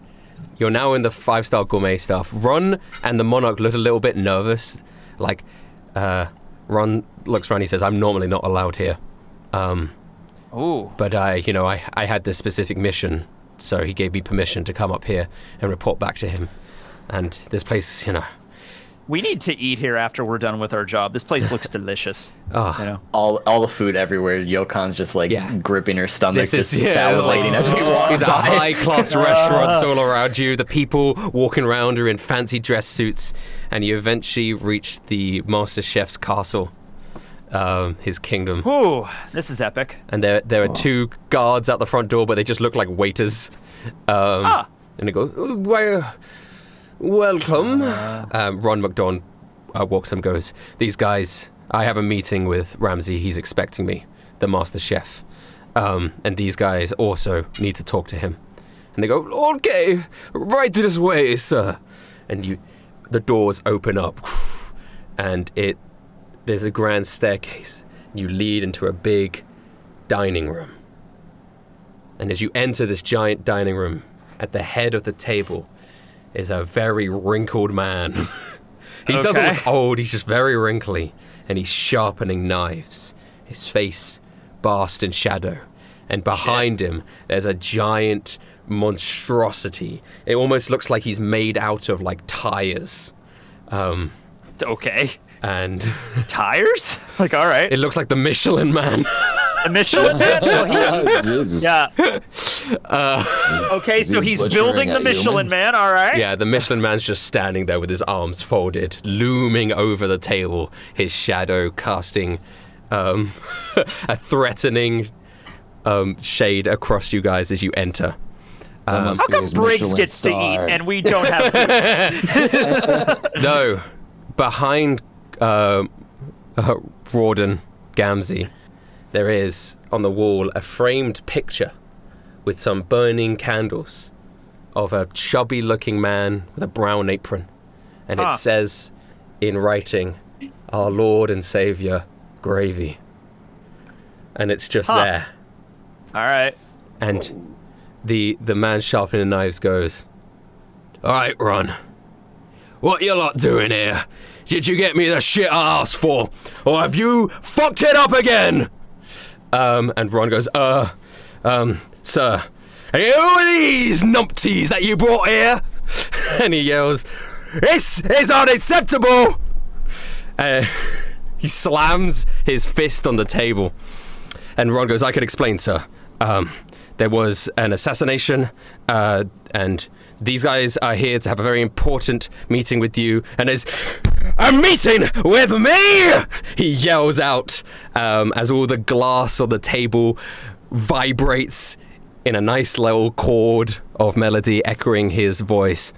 You're now in the 5-star gourmet stuff. Ron and the Monarch look a little bit nervous. Like, Ron looks around. He says, "I'm normally not allowed here, Ooh. but I had this specific mission, so he gave me permission to come up here and report back to him. And this place, you know, We need to eat here after we're done with our job. This place looks delicious. oh, You know. All the food everywhere. Yokon's just like Yeah. gripping her stomach, This just is salivating as we walk These are by. high-class restaurants all around you. The people walking around are in fancy dress suits, and you eventually reach the Master Chef's castle, his kingdom. Ooh, this is epic. And there are 2 guards at the front door, but they just look like waiters. And they go, "Why, welcome." Ron McDonald walks up and goes, "These guys, I have a meeting with Ramsey. He's expecting me, the Master Chef. And these guys also need to talk to him." And they go, "Okay, right this way, sir." And the doors open up, and there's a grand staircase. You lead into a big dining room. And as you enter this giant dining room, at the head of the table is a very wrinkled man. He doesn't Okay. look old, he's just very wrinkly, and he's sharpening knives. His face bathed in shadow, And behind him, there's a giant monstrosity. It almost looks like he's made out of, like, tires. Okay. And... Tires? Like, all right. It looks like the Michelin Man. The Michelin Man? Oh, Jesus. Yeah. Okay, so he's building the Michelin Man, all right. Yeah, the Michelin Man's just standing there with his arms folded, looming over the table, his shadow casting a threatening shade across you guys as you enter. How come Briggs gets to eat and we don't have food? No, behind Rawdon Gamzee, there is on the wall a framed picture with some burning candles of a chubby-looking man with a brown apron. And it says in writing, "Our Lord and Savior, Gravy." And it's just there. All right. And the man sharpening the knives goes, "All right, Ron. What you lot doing here? Did you get me the shit I asked for? Or have you fucked it up again?" And Ron goes, "Sir, and who are these numpties that you brought here?" And he yells, "This is unacceptable!" He slams his fist on the table. And Ron goes, "I can explain, sir. There was an assassination, and these guys are here to have a very important meeting with you. And there's a meeting with me!" He yells out as all the glass on the table vibrates in a nice little chord of melody echoing his voice.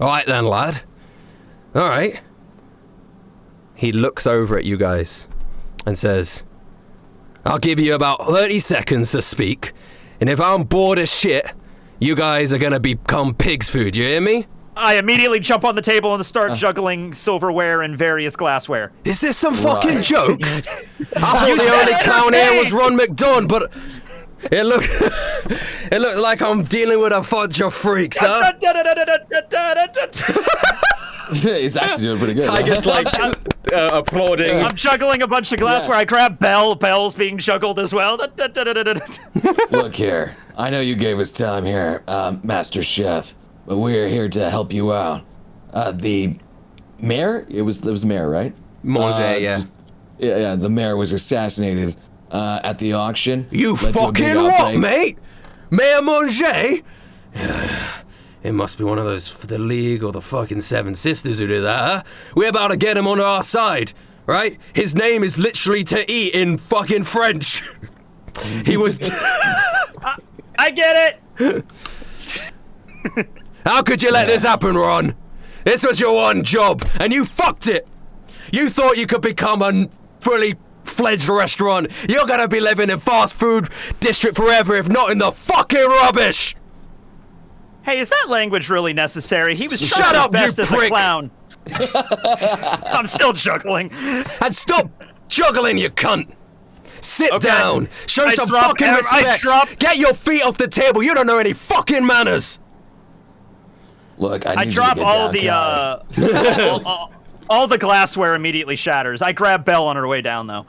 "All right then, lad. All right." He looks over at you guys and says, "I'll give you about 30 seconds to speak, and if I'm bored as shit, you guys are gonna become pig's food, you hear me?" I immediately jump on the table and start juggling silverware and various glassware. Is this some fucking joke? I thought the only clown here was Ron McDonald, but it looked like I'm dealing with a bunch of freaks, huh? He's actually doing pretty good. Tiger's like applauding. I'm juggling a bunch of glassware. I grab Bell's being juggled as well. Look here, I know you gave us time here, Master Chef, but we're here to help you out. The mayor, it was the mayor, right? Mose, yeah. Yeah, the mayor was assassinated at the auction. You Led to a big fucking what, outbreak. mate? Mayor Monge? It must be one of those for the League or the fucking Seven Sisters who did that, huh? We're about to get him on our side, right? His name is literally to eat in fucking French. He was... I get it! How could you let this happen, Ron? This was your one job, and you fucked it! You thought you could become a fully fledged restaurant. You're gonna be living in fast food district forever, if not in the fucking rubbish! Hey, is that language really necessary? He was Shut trying up, his best you as a prick. clown. I'm still juggling. And stop juggling, you cunt! Sit Okay. down! Show some fucking I respect! drop- Get your feet off the table! You don't know any fucking manners! Look, I I need drop you to get all down, the Kai. all the glassware immediately shatters. I grab Bell on her way down though.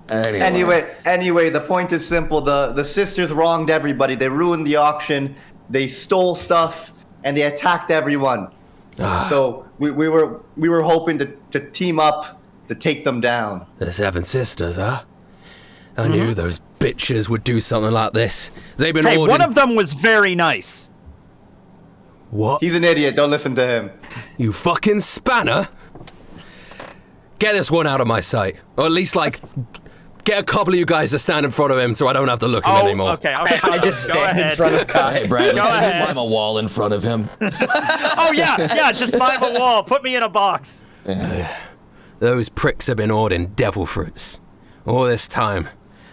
Anyway, the point is simple. The sisters wronged everybody. They ruined the auction. They stole stuff and they attacked everyone. So we were hoping to team up to take them down. The Seven Sisters, huh? I knew those bitches would do something like this. They've been Hey, ordering... one of them was very nice. What? He's an idiot. Don't listen to him. You fucking spanner? Get this one out of my sight. Or at least, like, get a couple of you guys to stand in front of him so I don't have to look at him anymore. Okay. I just Go stand in ahead. front of Kai. Hey, Brad, Go ahead. climb a wall in front of him. Oh yeah, just climb a wall. Put me in a box. Those pricks have been ordering devil fruits. All this time.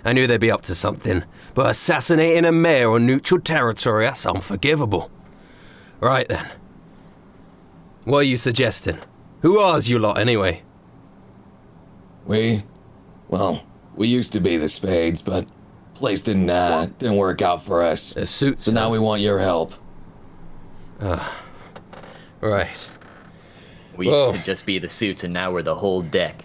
I knew they'd be up to something. But assassinating a mayor on neutral territory, that's unforgivable. Right then. What are you suggesting? Who are you lot anyway? We used to be the Spades, but place didn't work out for us. The suits. So now we want your help. Right. We Whoa. used to just be the suits, and now we're the whole deck.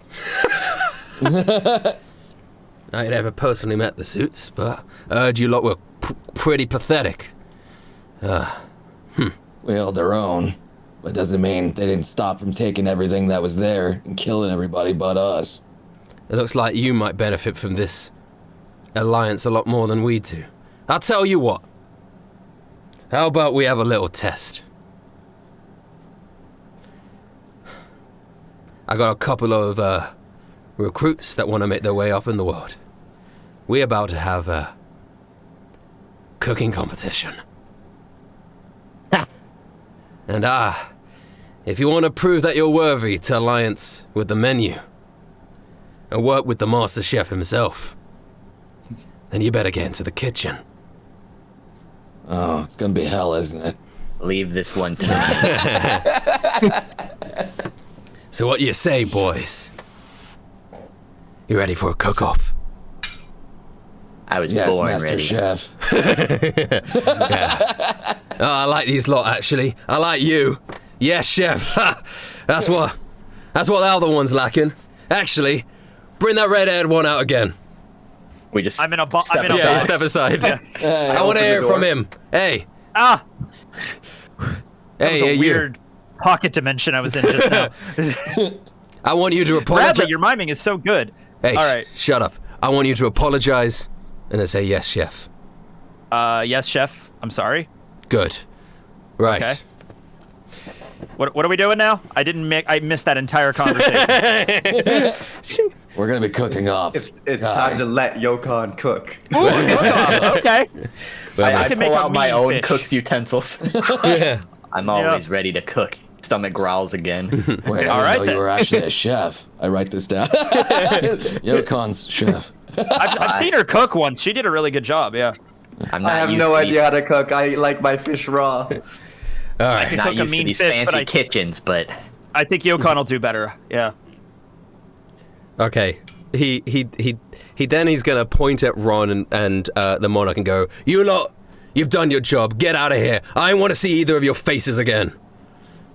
I ain't ever personally met the suits, but I heard you lot were pretty pathetic. We held their own, but doesn't mean they didn't stop from taking everything that was there and killing everybody but us. It looks like you might benefit from this alliance a lot more than we do. I'll tell you what. How about we have a little test? I got a couple of recruits that want to make their way up in the world. We're about to have a cooking competition. And if you want to prove that you're worthy to alliance with the menu and work with the master chef himself, then you better get into the kitchen. Oh, it's gonna be hell, isn't it? Leave this one to me. So what do you say, boys? You ready for a cook-off? I was Yes, born Master ready. Chef. Oh, I like these lot, actually. I like you. Yes, chef. That's what the other one's lacking. Actually, bring that red-haired one out again. We just I'm in a bo- step I'm in a aside. Yeah, step aside. I want to hear it from him. Hey, That hey, was a you. weird pocket dimension I was in just now. I want you to apologize. Bradley, your miming is so good. Hey, All right. shut up. I want you to apologize and then say, yes, chef. Yes, chef. I'm sorry. Good. Right. Okay. What are we doing now? I missed that entire conversation. We're gonna be cooking off. It's time to let Yokon cook. Okay. I can make pull a out my mean own fish. cook's utensils. Yeah. I'm always ready to cook. Stomach growls again. Wait, All I right, didn't know then. you were actually a chef. I write this down. Yokon's chef. I've seen her cook once. She did a really good job. Yeah. I'm not I have used no to idea these, how to cook. I like my fish raw. All right. not cook a used to mean these fish, but fancy I- kitchens, but I think Yokon will do better. Yeah. Okay. He's gonna point at Ron and the monarch and go, "You lot, you've done your job. Get out of here. I don't want to see either of your faces again."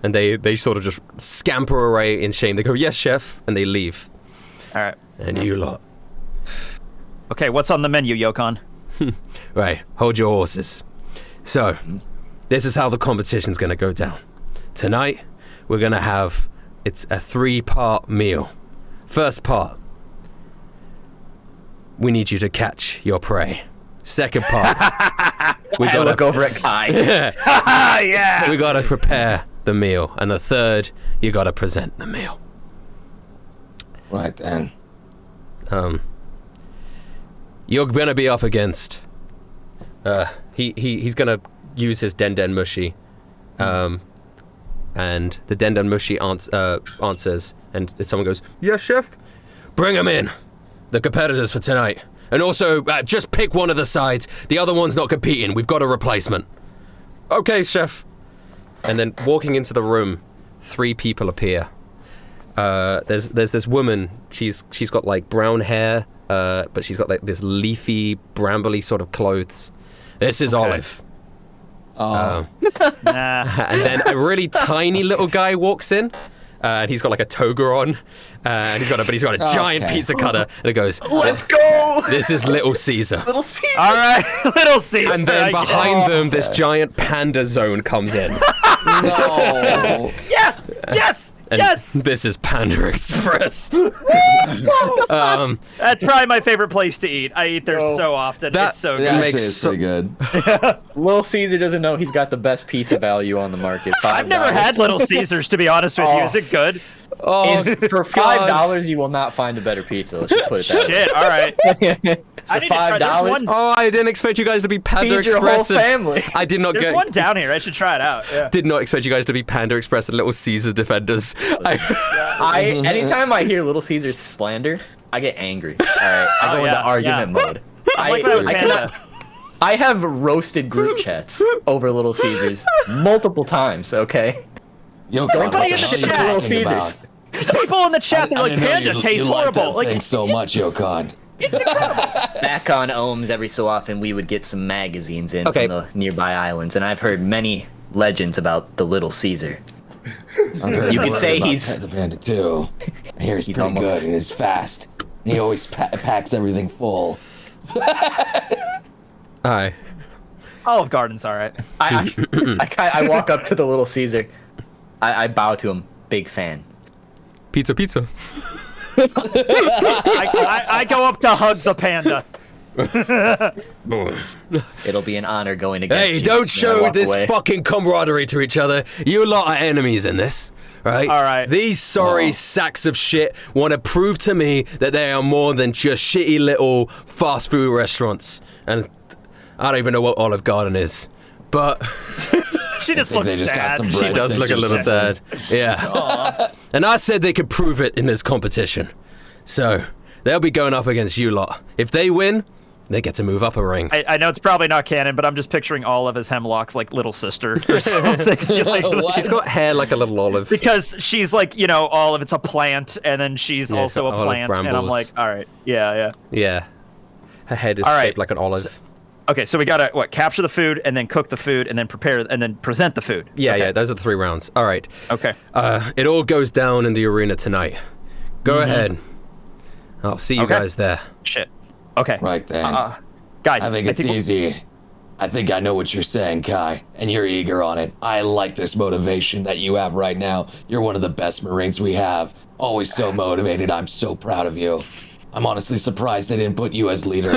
And they sort of just scamper away in shame. They go, "Yes, chef," and they leave. All right. And you lot, Okay. What's on the menu, Yokon? right? Hold your horses. So, this is how the competition's gonna go down. Tonight, we're gonna have it's a 3-part meal. First part. We need you to catch your prey. Second part, we I gotta look over at Kai. Yeah. we gotta prepare the meal, and the third, you gotta present the meal. Right then. You're gonna be up against. He's gonna use his Den Mushi, and the Den Mushi answers, and someone goes, "Yes, chef." Bring him in, the competitors for tonight, and also just pick one of the sides. The other one's not competing. We've got a replacement. Okay, chef. And then walking into the room, 3 people appear. There's this woman. She's got like brown hair, but she's got like this leafy, brambly sort of clothes. This is Olive. Oh, Nah. And then a really tiny little guy walks in, and he's got like a toga on, and he's got a giant Okay. pizza cutter, and it goes, Let's go! "This is Little Caesar." Little Caesar. All right. Little Caesar. And then behind them, this giant panda zone comes in. no. Yes. Yes. And Yes. this is Panda Express. That's probably my favorite place to eat. I eat there so often. That- It's so It good. Yeah. actually makes is so- pretty good. Little Caesar doesn't know he's got the best pizza value on the market. I've never had Little Caesars, to be honest with you. Is it good? Oh, For $5, you will not find a better pizza. Let's just put it that way. Shit. All right. I need to try. There's $5? one, oh, I didn't expect you guys to be Panda Feed your whole Express. and- family. I did not there's get. one down here. I should try it out. Yeah. Did not expect you guys to be Panda Express and Little Caesar defenders. Anytime I hear Little Caesar's slander, I get angry. All right, I go into yeah, argument mode. I like that with Panda. I have roasted group chats over Little Caesars multiple times. Okay, Yo, Everybody what in the the hell are you chat. talking Little Caesars. about? People in the chat, they're I like, didn't know Panda you tastes liked horrible. that Like, thing so much, Yokon. Back on Ohms, every so often we would get some magazines in Okay. from the nearby islands, and I've heard many legends about the Little Caesar. I've heard You could word say about he's- Ted the Bandit too. I hear he's pretty almost- good and he's fast. He always packs everything full. Aye. Olive Garden's all right. I walk up to the Little Caesar. I bow to him. Big fan. Pizza. I go up to hug the panda. It'll be an honor going against you. Hey, don't And I show walk this away. fucking camaraderie to each other. You lot are enemies in this, right? All right. These sorry sacks of shit want to prove to me that they are more than just shitty little fast food restaurants. And I don't even know what Olive Garden is. But She just think looks they just got sad. some she bread. does look a little sad. Yeah. And I said they could prove it in this competition. So they'll be going up against you lot. If they win, they get to move up a ring. I know it's probably not canon, but I'm just picturing Olive as Hemlock's like little sister or something. What? She's got hair like a little olive. Because she's like, Olive, it's a plant, and then she's Yeah, also a olive plant, and I'm brambles. like, all right, yeah. Yeah. Her head is All right. shaped like an olive. Okay, so we gotta capture the food, and then cook the food, and then prepare, and then present the food. Yeah, Okay. yeah, those are the 3 rounds. All right. Okay. It all goes down in the arena tonight. Go ahead. I'll see you Okay. guys there. Shit. Okay. Right then. Guys, I think it's easy. I think I know what you're saying, Kai, and you're eager on it. I like this motivation that you have right now. You're one of the best Marines we have. Always so motivated. I'm so proud of you. I'm honestly surprised they didn't put you as leader.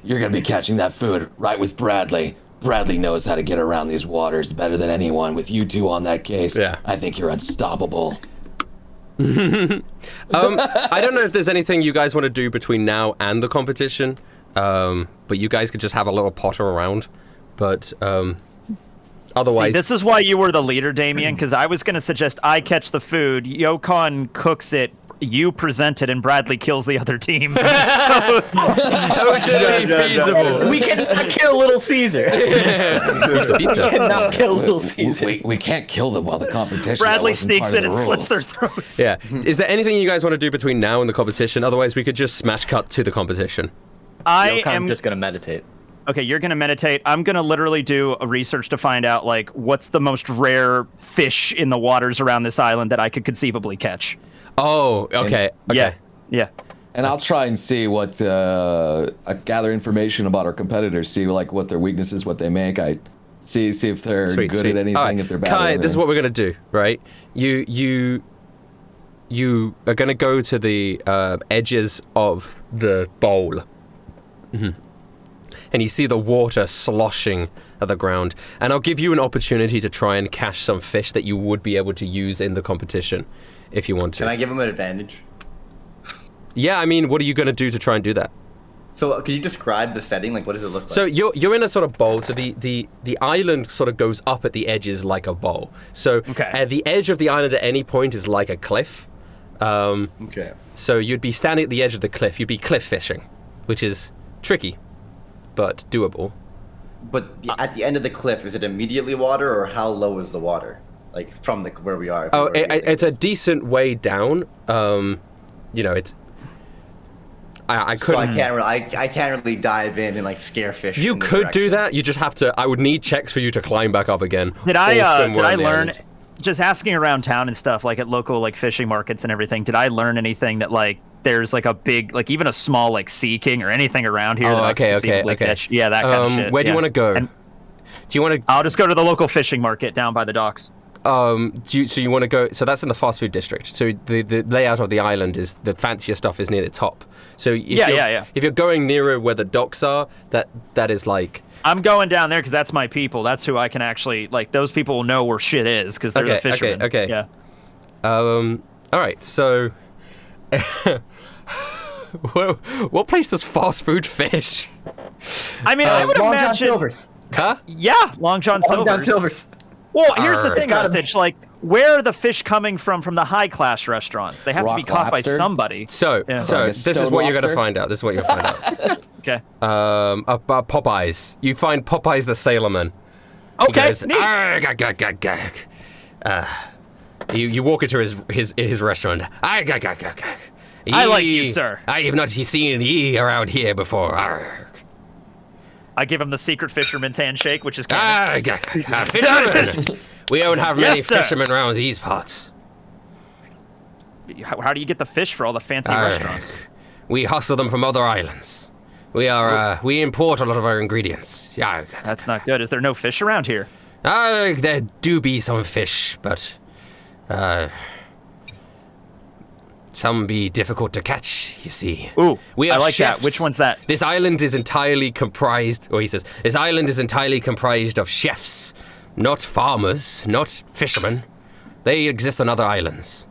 You're gonna be catching that food right with Bradley. Bradley knows how to get around these waters better than anyone. With you two on that case, Yeah. I think you're unstoppable. I don't know if there's anything you guys want to do between now and the competition, but you guys could just have a little potter around. But otherwise, See, this is why you were the leader, Damien, because I was going to suggest I catch the food, Yokon cooks it, you present it, and Bradley kills the other team. So, totally feasible. We cannot kill Little Caesar. Pizza. Cannot kill Little Caesar. We can't kill them while the competition. Bradley that wasn't sneaks part of in the and slits their rules. throats. Yeah. Is there anything you guys want to do between now and the competition? Otherwise, we could just smash cut to the competition. I'm just gonna meditate. Okay, you're going to meditate. I'm going to literally do a research to find out, like, what's the most rare fish in the waters around this island that I could conceivably catch. Oh, okay. Okay. Yeah. And I'll try and see what I gather information about our competitors. See like what their weaknesses, what they make. I see if they're Sweet, good sweet. at anything. All right. If they're bad. Kai, at this is anything. what we're gonna do, right? You are gonna go to the edges of the bowl, and you see the water sloshing at the ground. And I'll give you an opportunity to try and catch some fish that you would be able to use in the competition, if you want to. Can I give him an advantage? Yeah, I mean, what are you gonna do to try and do that? So, can you describe the setting? Like, what does it look like? So you're in a sort of bowl. So the island sort of goes up at the edges like a bowl. So Okay. at the edge of the island at any point is like a cliff. Okay. So you'd be standing at the edge of the cliff. You'd be cliff fishing, which is tricky, but doable. But at the end of the cliff, is it immediately water, or how low is the water? Like, from where we are? if we Oh, were moving? it's a decent way down. It's. I So I couldn't. can't really dive in and like scare fish. You in the could do direction. that. You just have to. I would need checks for you to climb back up again. Did or I swim around the learn, island. just asking around town and stuff, like at local like fishing markets and everything, did I learn anything that like there's like a big, like even a small like sea king or anything around here Oh, that I okay, could okay, conceivably okay. catch? Yeah, that kind of shit. Where do you yeah. want to go? And Do you want to? I'll just go to the local fishing market down by the docks. So you want to go? So that's in the fast food district. So the layout of the island is the fancier stuff is near the top. So if you're going nearer where the docks are, that is like. I'm going down there because that's my people. That's who I can actually like. Those people will know where shit is because they're the fishermen. Okay. Yeah. All right. So. What place does fast food fish? I mean, I would Long John imagine. Silver's. Huh? Yeah, Long John Long John Silver's. Silver's. Well, here's the Arr. thing, It's gotta Rustage. Like, where are the fish coming from the high class restaurants? They have to be Rock caught lobster? by somebody. So Yeah. so Like a this is stone what you're gonna lobster? find out. This is what you're gonna find out. Okay. Popeyes. You find Popeyes the sailorman. He Okay. goes, neat. "Arr, gag, gag, gag, gag." You walk into his restaurant. Arr, gag, gag, gag, gag. I like you, sir. I have not seen ye around here before. Arr. I give him the secret fisherman's handshake, which is kind Arr, gag, gag, gag. Fishermen. We don't have many Yes, sir. fishermen around these parts. How do you get the fish for all the fancy restaurants? We hustle them from other islands. We import a lot of our ingredients. Yeah. That's not good. Is there no fish around here? There do be some fish, but some be difficult to catch, you see. Ooh, we are I like chefs. that. Which one's that? This island is entirely comprised, or he says, this island is entirely comprised of chefs, not farmers, not fishermen. They exist on other islands.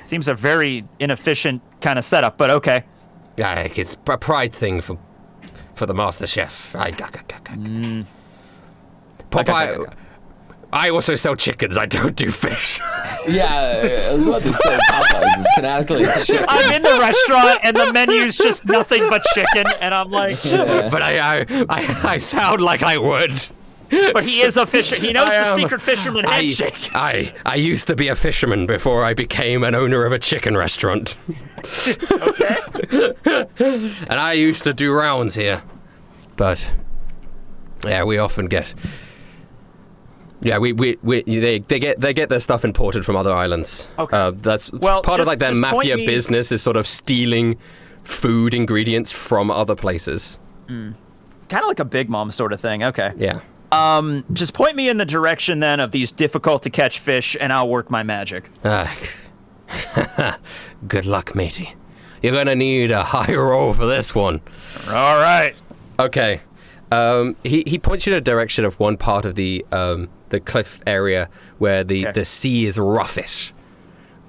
Seems a very inefficient kind of setup, but okay. It's a pride thing for the master chef. Popeye, I also sell chickens. I don't do fish. Yeah, I was about to say Popeyes is canonically chicken. I'm in the restaurant and the menu's just nothing but chicken, and I'm like, Yeah. But I sound like I would. but he is a fisher. He knows the secret fisherman handshake. I used to be a fisherman before I became an owner of a chicken restaurant. Okay. And I used to do rounds here. But yeah, we often get. Yeah, they get their stuff imported from other islands. Okay. That's part of like their mafia business is sort of stealing food ingredients from other places. Kind of like a Big Mom sort of thing. Okay. Yeah. Just point me in the direction then of these difficult to catch fish, and I'll work my magic. Good luck, matey. You're gonna need a high roll for this one. All right. Okay. He points you in a direction of one part of the cliff area where the sea is roughish.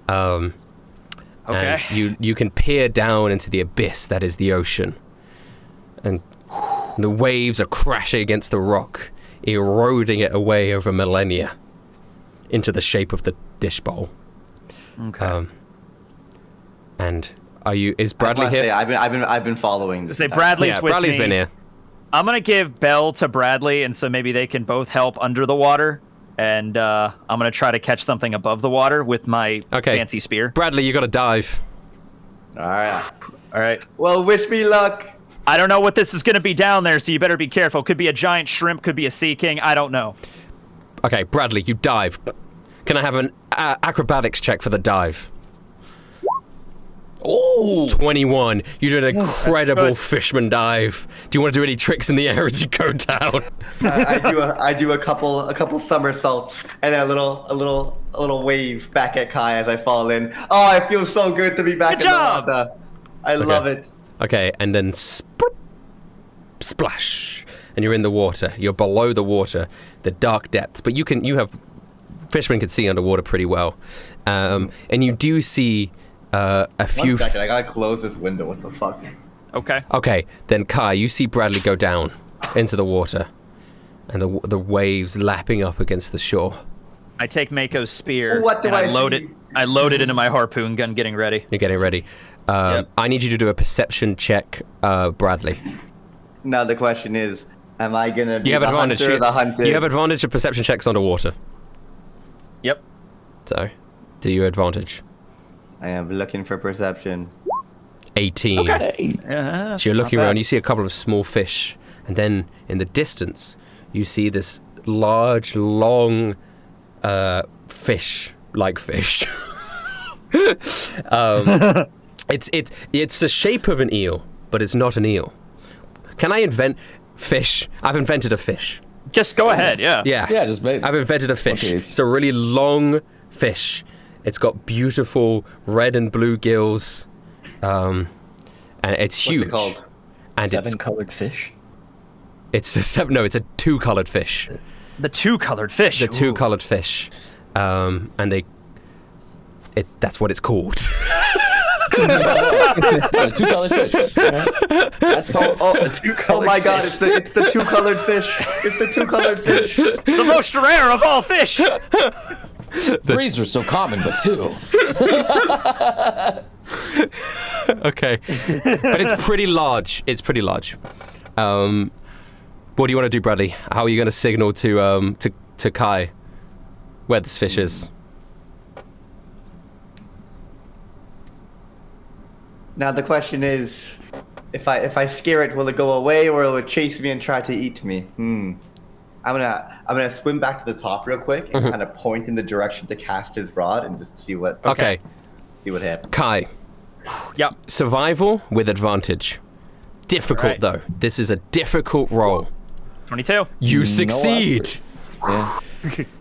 Okay. And you can peer down into the abyss that is the ocean. And the waves are crashing against the rock, eroding it away over millennia into the shape of the dish bowl. Okay. And is Bradley here? Say, I've been following this. Say Bradley's with Bradley's me. been here. I'm gonna give Belle to Bradley, and so maybe they can both help under the water. And I'm gonna try to catch something above the water with my fancy spear. Bradley, you gotta dive. All right. All right. Well, wish me luck. I don't know what this is gonna be down there, so you better be careful. Could be a giant shrimp, could be a sea king. I don't know. Okay, Bradley, you dive. Can I have an acrobatics check for the dive? Oh, 21. You did an incredible fisherman dive. Do you want to do any tricks in the air as you go down? I do a couple somersaults and then a little wave back at Kai as I fall in. Oh, I feel so good to be back Good in job. the water. I love it. Okay, and then splash, and you're in the water. You're below the water, the dark depths. But fishermen can see underwater pretty well, and you do see a few. 1 second, I gotta close this window. What the fuck? Okay. Okay, then Kai, you see Bradley go down into the water, and the waves lapping up against the shore. I take Mako's spear. What do and I load see? it? I load it into my harpoon gun, getting ready. You're getting ready. Yep. I need you to do a perception check, Bradley. Now the question is, am I gonna be You have the advantage. hunter or the hunted? You have advantage of perception checks underwater. Yep. So, do you advantage? I am looking for perception. 18. hey. Yeah. So you're looking around, you see a couple of small fish, and then in the distance, you see this large, long fish. It's the shape of an eel, but it's not an eel. Can I invent fish? I've invented a fish. Just go ahead. Yeah. Yeah. Yeah, just maybe. I've invented a fish. Okay. It's a really long fish. It's got beautiful red and blue gills, and it's huge. What's it called? And Seven-colored fish. it's a two-colored fish. The two-colored fish. The two-colored fish, and that's what it's called. Two-colored fish. That's fine. Oh my god, it's the two-colored fish. It's the two-colored fish. The most rare of all fish. Threes are so common, but two. Okay, but it's pretty large. What do you want to do, Bradley? How are you going to signal to Kai where this fish is? Now the question is, if I scare it, will it go away or will it chase me and try to eat me? I'm gonna swim back to the top real quick and kind of point in the direction to cast his rod and just see what. Okay. See what happens. Kai, Yep. survival with advantage. Difficult, though. This is a difficult roll. 22. You succeed! Yeah.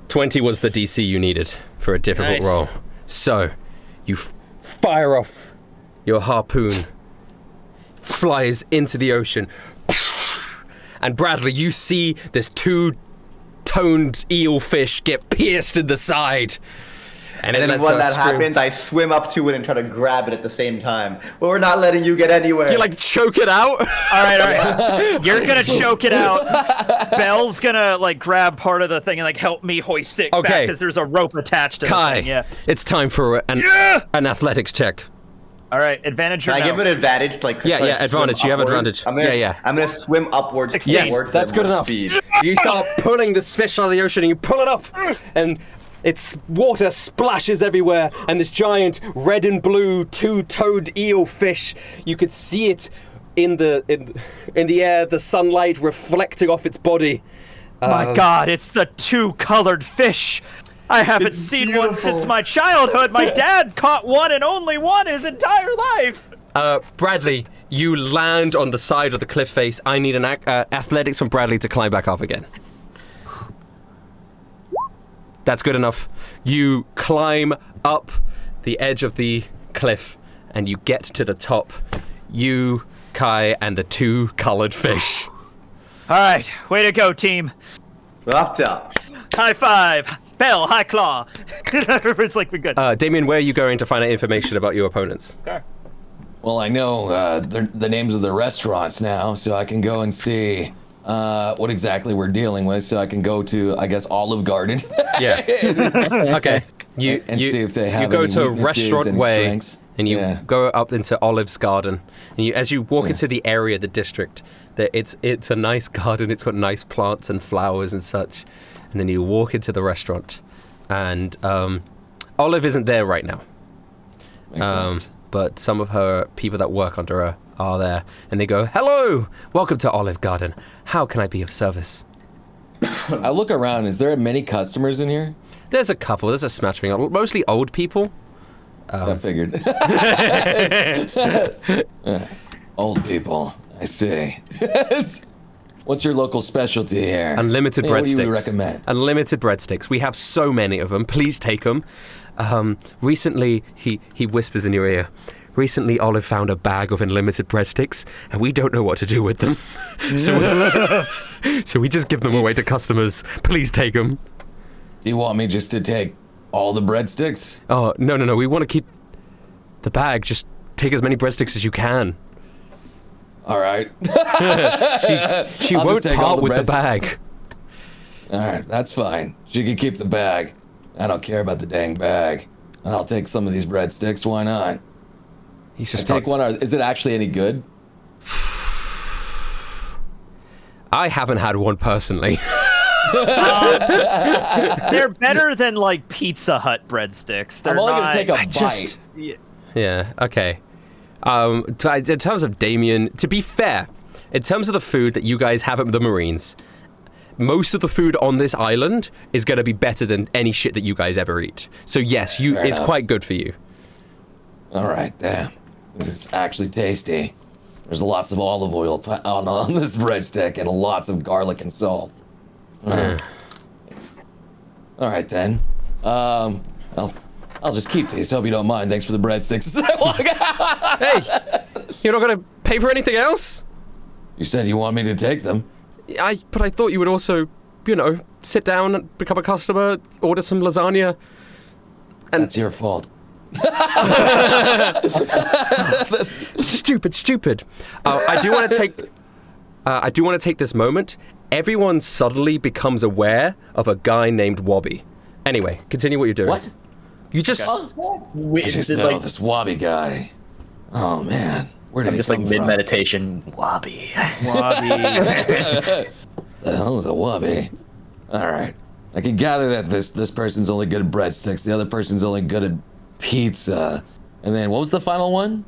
20 was the DC you needed for a difficult Nice. roll. So, you fire off your harpoon, flies into the ocean, and Bradley, you see this two-toned eel fish get pierced in the side. And And then when that happens, I swim up to it and try to grab it at the same time. But we're not letting you get anywhere. You like choke it out? All right. You're gonna choke it out. Belle's gonna like grab part of the thing and like help me hoist it back Okay. because there's a rope attached to the Kai, thing. Yeah. it's time for an athletics check. All right. Advantage or Can I no? give it advantage? To, like, Yeah, try to yeah, swim advantage. You have upwards? advantage. I'm gonna swim upwards 16. Yes, towards that's it good with enough. speed. You start pulling this fish out of the ocean and you pull it up, and its water splashes everywhere, and this giant red and blue two-toed eel fish, you could see it in the air, the sunlight reflecting off its body. My God, it's the two-colored fish. I haven't seen one beautiful. since my childhood. My dad caught one and only one his entire life. Bradley, you land on the side of the cliff face. I need an athletics from Bradley to climb back up again. That's good enough. You climb up the edge of the cliff, and you get to the top. You, Kai, and the two colored fish. All right, way to go, team. Up top. High five. Bell, high claw. It's like we're good. Damien, where are you going to find out information about your opponents? Okay. Well, I know the names of the restaurants now, so I can go and see what exactly we're dealing with. So I can go to, I guess, Olive Garden. Yeah. Okay. You see if they have you go any to weaknesses, Restaurant any Way, strengths. and you Yeah. go up into Olive's garden. And as you walk into the area, the district, it's a nice garden. It's got nice plants and flowers and such. And then you walk into the restaurant, and Olive isn't there right now. Makes sense. But some of her people that work under her are there, and they go, "Hello, welcome to Olive Garden. How can I be of service?" I look around. Is there many customers in here? There's a couple. There's a smattering, mostly old people. I figured. Old people. I see. What's your local specialty here? Unlimited What breadsticks. do you recommend? Unlimited breadsticks. We have so many of them. Please take them. Recently, he whispers in your ear. Recently, Olive found a bag of unlimited breadsticks, and we don't know what to do with them. So we just give them away to customers. Please take them. Do you want me just to take all the breadsticks? Oh, no. We want to keep the bag. Just take as many breadsticks as you can. All right. She I'll won't just take all part the with the breadsticks. bag. All right, that's fine. She can keep the bag. I don't care about the dang bag. And I'll take some of these breadsticks. Why not? He's just Take one. Is it actually any good? I haven't had one personally. They're better than like Pizza Hut breadsticks. They're I'm only not... gonna take a bite. just- Yeah, okay. In terms of Damien, to be fair, in terms of the food that you guys have at the Marines, most of the food on this island is going to be better than any shit that you guys ever eat. So yes, Fair it's enough. quite good for you. All right, damn. This is actually tasty. There's lots of olive oil on this breadstick and lots of garlic and salt. All right then. I'll just keep these. Hope you don't mind. Thanks for the breadsticks. As I walk out. Hey, you're not going to pay for anything else? You said you want me to take them. But I thought you would also, sit down, become a customer, order some lasagna. That's your fault. Stupid. I do want to take this moment. Everyone suddenly becomes aware of a guy named Wobby. Anyway, continue what you're doing. What? You just I just know this Wobby guy. Oh man, where did I'm he just like come mid from? meditation. Wobby. Wobby. The hell is a Wobby? All right, I can gather that this person's only good at breadsticks. The other person's only good at pizza. And then what was the final one?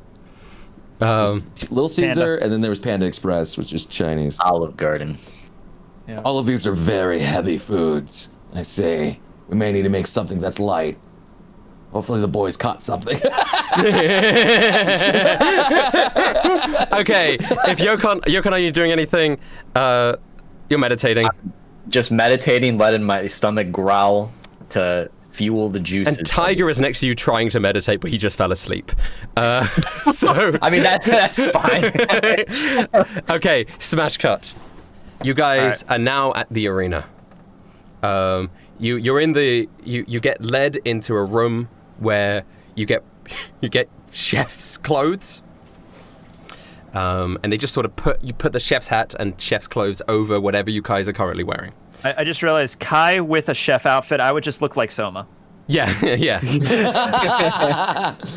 Little Caesar, and then there was Panda Express, which is Chinese. Olive Garden. All of these are very heavy foods. I say we may need to make something that's light. Hopefully the boys caught something. Okay, if Yokon, are you doing anything? You're meditating. Just meditating, letting my stomach growl to fuel the juices. And Tiger is next to you trying to meditate, but he just fell asleep. So I mean, that's fine. Okay, smash cut. You guys are now at the arena. You're in the you get led into a room where you get chef's clothes. And they just sort of put the chef's hat and chef's clothes over whatever you guys are currently wearing. I just realized Kai with a chef outfit, I would just look like Soma. Yeah, yeah.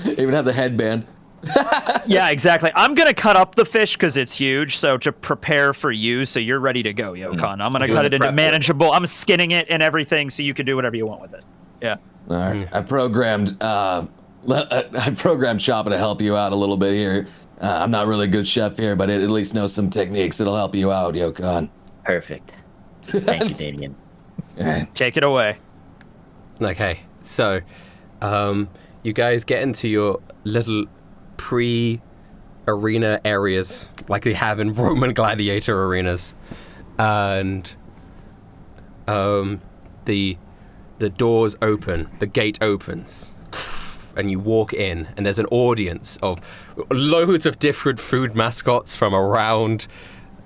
Even have the headband. Yeah, exactly. I'm going to cut up the fish because it's huge, so to prepare for you, so you're ready to go, Yokon. I'm going to cut it into manageable. I'm skinning it and everything, so you can do whatever you want with it. Yeah. All right. I programmed Shoppa to help you out a little bit here. I'm not really a good chef here, but it at least knows some techniques. It'll help you out, Yokon. Perfect. Thank you, Damien. Take it away. Okay, so you guys get into your little pre-arena areas like they have in Roman gladiator arenas, and the doors open, the gate opens, and you walk in, and there's an audience of loads of different food mascots from around,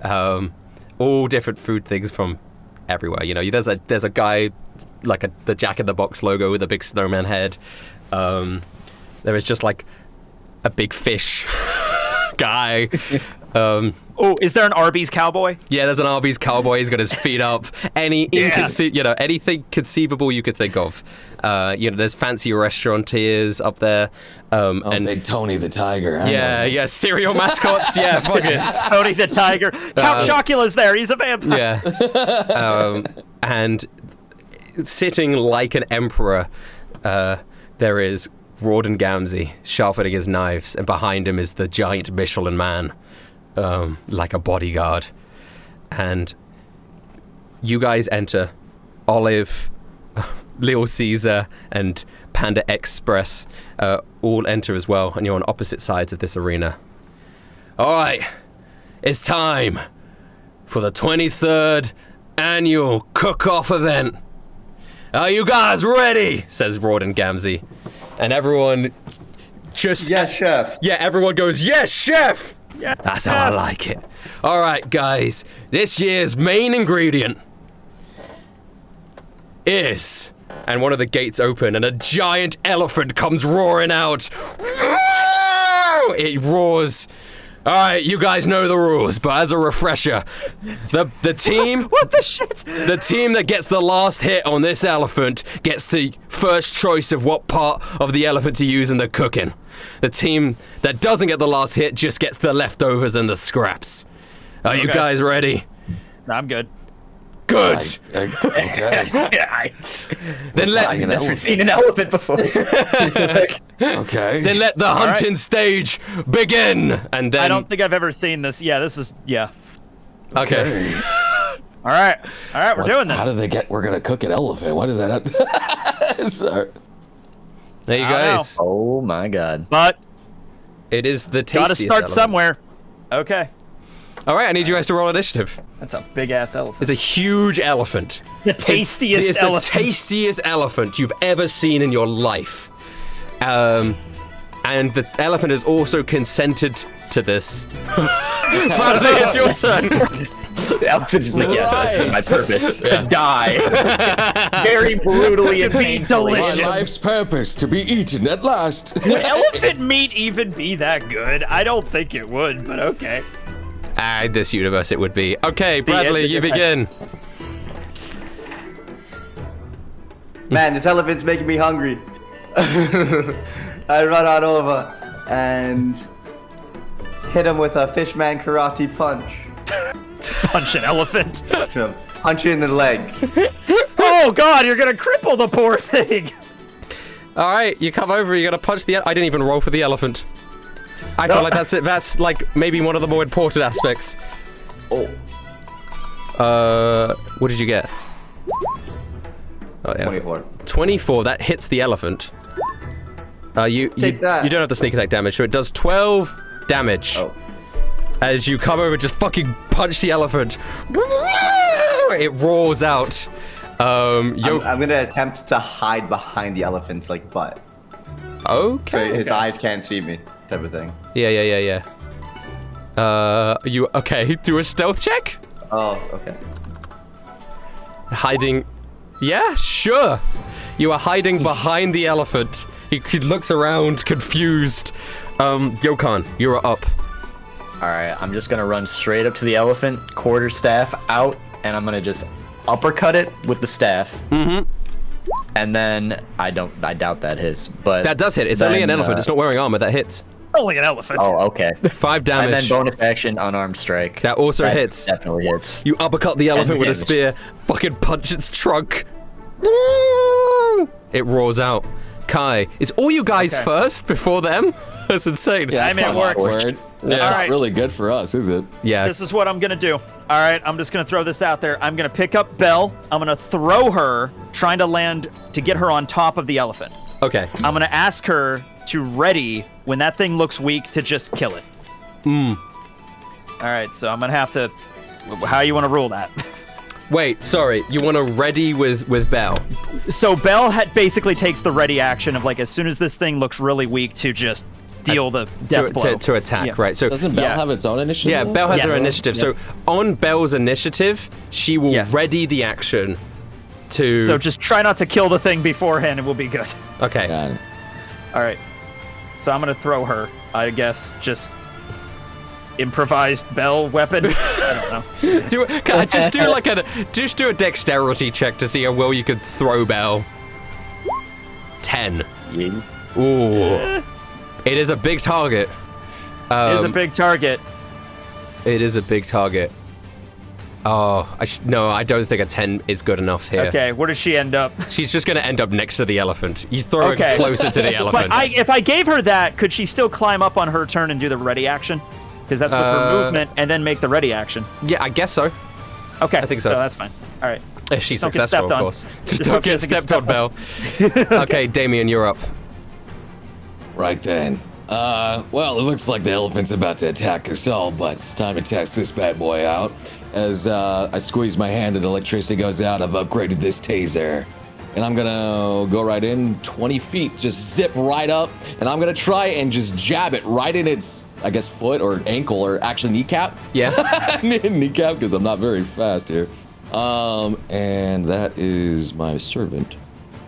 all different food things from everywhere. You know, there's a guy like the Jack in the Box logo with a big snowman head. There is just like a big fish guy. Oh, is there an Arby's cowboy? Yeah, there's an Arby's cowboy. He's got his feet up. Anything conceivable you could think of. There's fancy restaurateurs up there. And Big Tony the Tiger. Yeah, cereal mascots. Yeah, fuck it. Tony the Tiger. Count Chocula's there. He's a vampire. Yeah. And sitting like an emperor, there is Rawdon Gamzee sharpening his knives, and behind him is the giant Michelin Man, like a bodyguard. And you guys enter. Olive, Little Caesar, and Panda Express all enter as well, and you're on opposite sides of this arena. All right, it's time for the 23rd annual cook-off event. Are you guys ready? Says Rawdon Gamzee. And everyone just... Yes, chef. Yeah, everyone goes, yes, chef! Yeah. That's how I like it. All right, guys. This year's main ingredient is... And one of the gates open, and a giant elephant comes roaring out. It roars. All right, you guys know the rules, but as a refresher, the team... What the shit? The team that gets the last hit on this elephant gets the first choice of what part of the elephant to use in the cooking. The team that doesn't get the last hit just gets the leftovers and the scraps. Are you guys ready? I'm good. Good. Okay. I've never seen an elephant before. Okay. Then let the hunting stage begin. And then I don't think I've ever seen this. Yeah, this is... Yeah. Okay. All right, we're doing this. How did they get? We're gonna cook an elephant. What is that? Sorry. There you guys. Oh my god. But It is the tastiest gotta start element. somewhere. Okay. All right, I need you guys to roll initiative. That's a big-ass elephant. It's a huge elephant. The tastiest It's elephant. the tastiest elephant you've ever seen in your life. And the elephant has also consented to this. Bradley, it's your turn. The elephant's just like, yes, this is my purpose. To die. Very brutally and be painfully. My delicious. life's purpose to be eaten at last. Would elephant meat even be that good? I don't think it would, but okay. In this universe, it would be. Okay, Bradley, you begin. Man, this elephant's making me hungry. I run on over and hit him with a fishman karate punch. Punch an elephant. Punch you in the leg. Oh god, you're gonna cripple the poor thing. All right, you come over, you gotta punch the... I didn't even roll for the elephant. I feel like that's it. That's like maybe one of the more important aspects. Oh. What did you get? Oh, 24. 24, that hits the elephant. You Take that. you don't have the sneak attack damage, so it does 12 damage. Oh. As you come over, just fucking punch the elephant. It roars out. I'm gonna attempt to hide behind the elephant's like butt, so Okay. his eyes can't see me, type of thing. Yeah. You okay? Do a stealth check. Oh, okay. Hiding. Yeah, sure. You are hiding behind the elephant. He looks around, confused. Yokan, you're up. Alright, I'm just gonna run straight up to the elephant, quarterstaff out, and I'm gonna just uppercut it with the staff. Mm-hmm. And then I doubt that hits, but That does hit. It's only an elephant. It's not wearing armor. That hits. Only an elephant. Oh, okay. 5 damage. And then bonus action, unarmed strike. That also hits. Definitely hits. You uppercut the elephant with a damage. spear, fucking punch its trunk. It roars out. Kai, it's all you guys Okay. first before them? That's insane. I mean, it works. That's All not right. really good for us, is it? Yeah. This is what I'm gonna do. All right, I'm just gonna throw this out there. I'm gonna pick up Belle. I'm gonna throw her, trying to land to get her on top of the elephant. Okay. I'm gonna ask her to ready when that thing looks weak to just kill it. All right, so I'm gonna have to. How you want to rule that? Wait, sorry. You want to ready with Belle? So Belle basically takes the ready action of like as soon as this thing looks really weak to just deal the death blow. To attack, Yeah. right? So Doesn't Belle Yeah. have its own initiative? yeah, Belle has her Yes. initiative. So on Belle's initiative, she will Yes. ready the action to. So just try not to kill the thing beforehand, and we'll be good. Okay. Got it. All right. So I'm gonna throw her. I guess just improvised Belle weapon. I don't know. Can I just do like just do a dexterity check to see how well you could throw Belle. 10. Yeah. Ooh. It is a big target. It is a big target. It is a big target. Oh, no, I don't think a 10 is good enough here. Okay, where does she end up? She's just going to end up next to the elephant. You throw Okay. her closer to the elephant. But if I gave her that, could she still climb up on her turn and do the ready action? Because that's with her movement, and then make the ready action. Yeah, I guess so. Okay, I think so. that's fine. All right. If she's Don't get successful, stepped of on. course. Just Just don't hope she get doesn't get stepped on, Belle. Okay, Damien, you're up. Right then. Well, it looks like the elephant's about to attack us all, but it's time to test this bad boy out. As I squeeze my hand and electricity goes out, I've upgraded this taser. And I'm gonna go right in 20 feet, just zip right up, and I'm gonna try and just jab it right in its, I guess, foot or ankle or actually kneecap. Yeah. Kneecap, because I'm not very fast here. And that is my servant.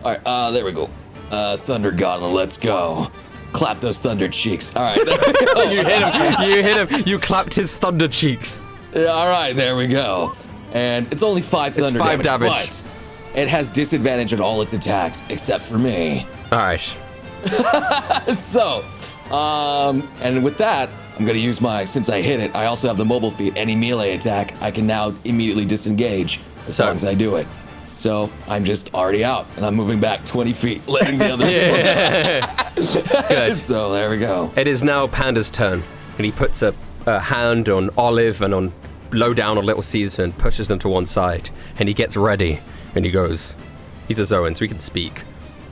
All right, there we go. Thunder Gauntlet, let's go. Clap those thunder cheeks. All right, there we go. You hit him. You hit him. You clapped his thunder cheeks. Yeah, all right, there we go. And it's only 5 thunder 5 damage. but it has disadvantage on all its attacks except for me. All right. So, and with that, I'm gonna use since I hit it, I also have the mobile feat. Any melee attack, I can now immediately disengage as long as I do it. So I'm just already out, and I'm moving back 20 feet, letting the other Good. So there we go. It is now Panda's turn, and he puts a hand on Olive and on low down on Little Caesar and pushes them to one side, and he gets ready, and he goes, he's a Zoan, so he can speak.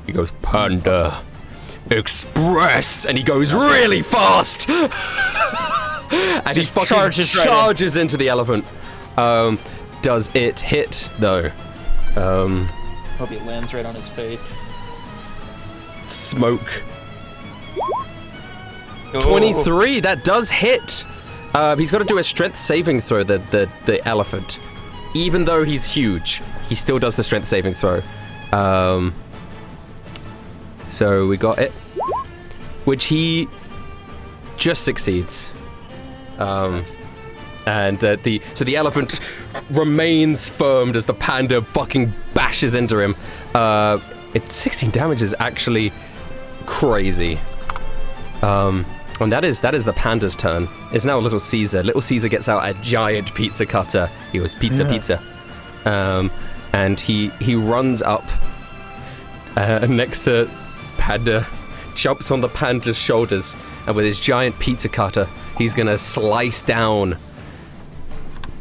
He goes, Panda, Express, and he goes really fast, and he fucking charges into the elephant. Does it hit though? Hope it lands right on his face. Smoke. 23, that does hit. He's got to do a strength saving throw, the elephant. Even though he's huge, he still does the strength saving throw. So we got it. Which he just succeeds. And the elephant remains firm as the panda fucking bashes into him. It's 16 damage is actually crazy. And that is the panda's turn. It's now Little Caesar. Little Caesar gets out a giant pizza cutter. He goes, pizza. And he runs up next to Panda, jumps on the panda's shoulders, and with his giant pizza cutter, he's gonna slice down.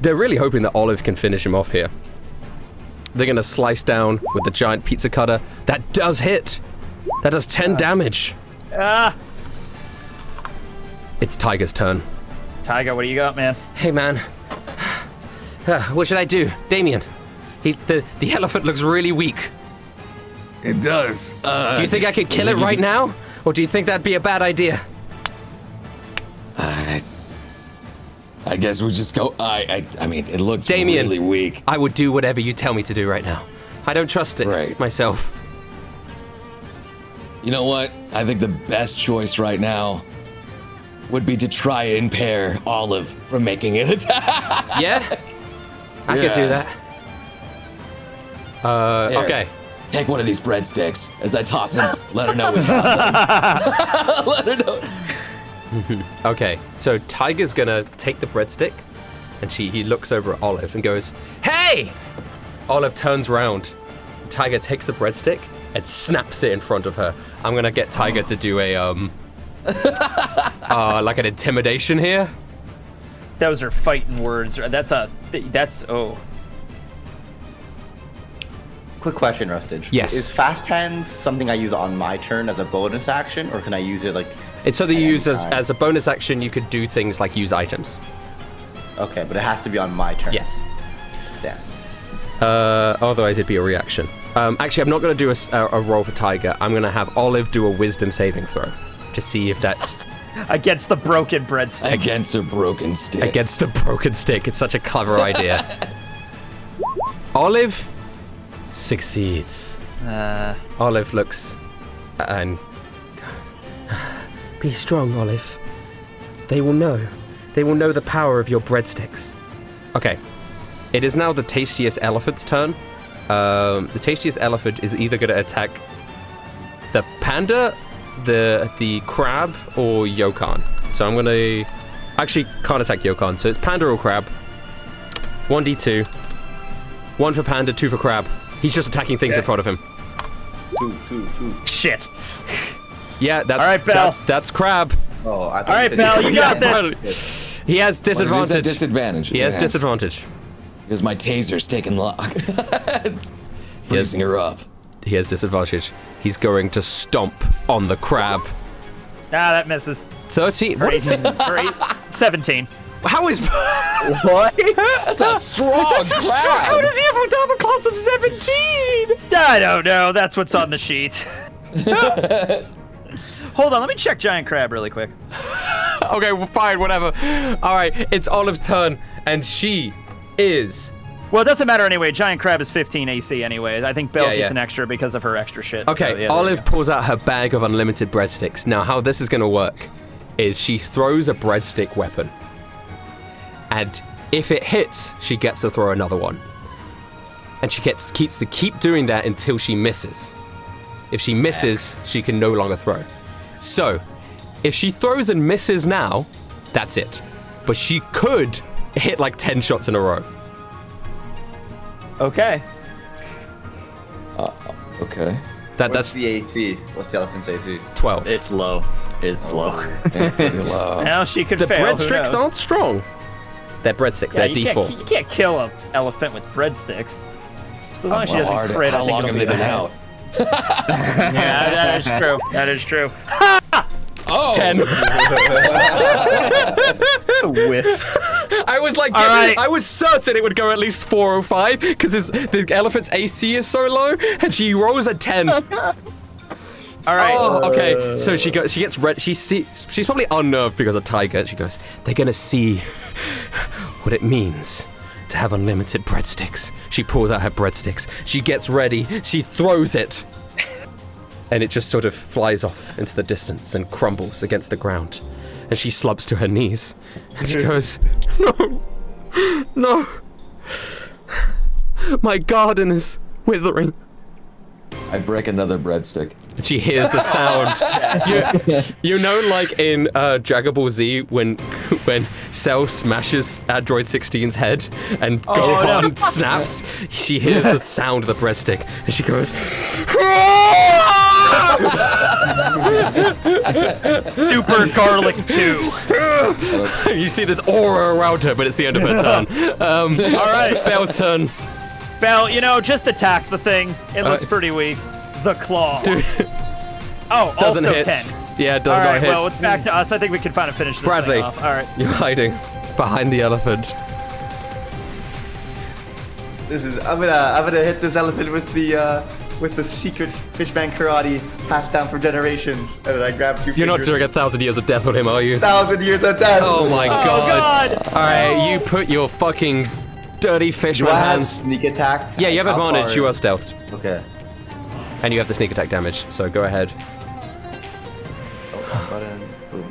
They're really hoping that Olive can finish him off here. They're gonna slice down with the giant pizza cutter. That does hit. That does 10 damage. Ah! It's Tiger's turn. Tiger, what do you got, man? Hey, man. What should I do? Damien, the elephant looks really weak. It does. Do you think I could kill it right now? Or do you think that'd be a bad idea? I guess we'll just go. I mean, it looks Damien, really weak. I would do whatever you tell me to do right now. I don't trust it myself. You know what? I think the best choice right now would be to try and impair Olive from making an attack. Yeah? I could do that. Here, Okay. Take one of these breadsticks as I toss him. Let her know we got them. Let her know. Okay, so Tiger's gonna take the breadstick, and he looks over at Olive and goes, "Hey!" Olive turns round. Tiger takes the breadstick and snaps it in front of her. I'm gonna get Tiger to do a like an intimidation here. Those are fighting words. That's Quick question, Rustage. Yes. Is fast hands something I use on my turn as a bonus action, or can I use it like? It's something you use Anytime. as a bonus action. You could do things like use items. Okay, but it has to be on my turn. Yes. Damn. Otherwise, it'd be a reaction. Actually, I'm not going to do a roll for Tiger. I'm going to have Olive do a wisdom saving throw to see if that... against the broken breadstick. Against her broken stick. Against the broken stick. It's such a clever idea. Olive succeeds. Olive looks and goes, "Be strong, Olive. They will know. They will know the power of your breadsticks." Okay. It is now the tastiest elephant's turn. The tastiest elephant is either going to attack the panda, the crab, or Yokan. So I'm going to... Actually, can't attack Yokan. So it's panda or crab. 1d2. 1 for panda, 2 for crab. He's just attacking things in front of him. Two. Shit. Yeah, that's All right, Belle. that's crab. Oh, I thought All right, you said Belle, you got this. this. He has disadvantage. Disadvantage. He has disadvantage. Because my taser's taking long. It's freezing her up. He has disadvantage. He's going to stomp on the crab. That misses. 13. What is it? 17. How is... What? That's a strong How does he have a double class of 17? I don't know. That's what's on the sheet. Hold on, let me check giant crab really quick. Okay, well, fine, whatever. All right, it's Olive's turn, and she is... Well, it doesn't matter anyway. Giant crab is 15 AC anyway. I think Belle Yeah, gets yeah. an extra because of her extra shit. Okay, so, yeah, there you Olive go. pulls out her bag of unlimited breadsticks. Now, how this is going to work is she throws a breadstick weapon, and if it hits, she gets to throw another one. And she keeps to keep doing that until she misses. If she misses, she can no longer throw. So, if she throws and misses now, that's it. But she could hit like 10 shots in a row. Okay. Okay. What's That's the AC? What's the elephant's AC? 12. It's low. It's low. That's pretty low. Now she could The fail. who breadsticks knows? aren't strong. They're breadsticks. Yeah, They're you D4. you can't kill an elephant with breadsticks. So as long as she doesn't spray it, I How think long it'll have be they been okay. out? Yeah, that is true. That is true. Oh! 10. Whiff. I was like, All right. I was certain it would go at least 4 or 5 because the elephant's AC is so low, and she rolls a 10. All right. Oh, okay. So she gets red. She's probably unnerved because of Tiger. She goes, they're gonna see what it means to have unlimited breadsticks. She pulls out her breadsticks. She gets ready. She throws it. And it just sort of flies off into the distance and crumbles against the ground. And she slumps to her knees. And she goes, no. My garden is withering. I break another breadstick. And she hears the sound. you know, like in Dragon Ball Z, when Cell smashes Android 16's head and Gohan snaps, she hears the sound of the breadstick, and she goes, Super Garlic 2. you see this aura around her, but it's the end of her turn. All right, Belle's turn. Belle, just attack the thing. It looks pretty weak. The claw. Dude, Oh, doesn't also hit. 10. Yeah, it does All not right, hit. well, it's back to us. I think we can finally finish this Bradley, thing off. All right. you're hiding behind the elephant. I'm gonna hit this elephant with the secret fishman karate passed down for generations. And then I grab 2 fingers. You're not doing 1,000 years of death on him, are you? 1,000 years of death. Oh my god. God. All right, you put your fucking dirty Do fishman I have hands. sneak attack? Yeah, you have How advantage. far- You are stealthed. Okay. And you have the sneak attack damage, so go ahead. Button. Boom.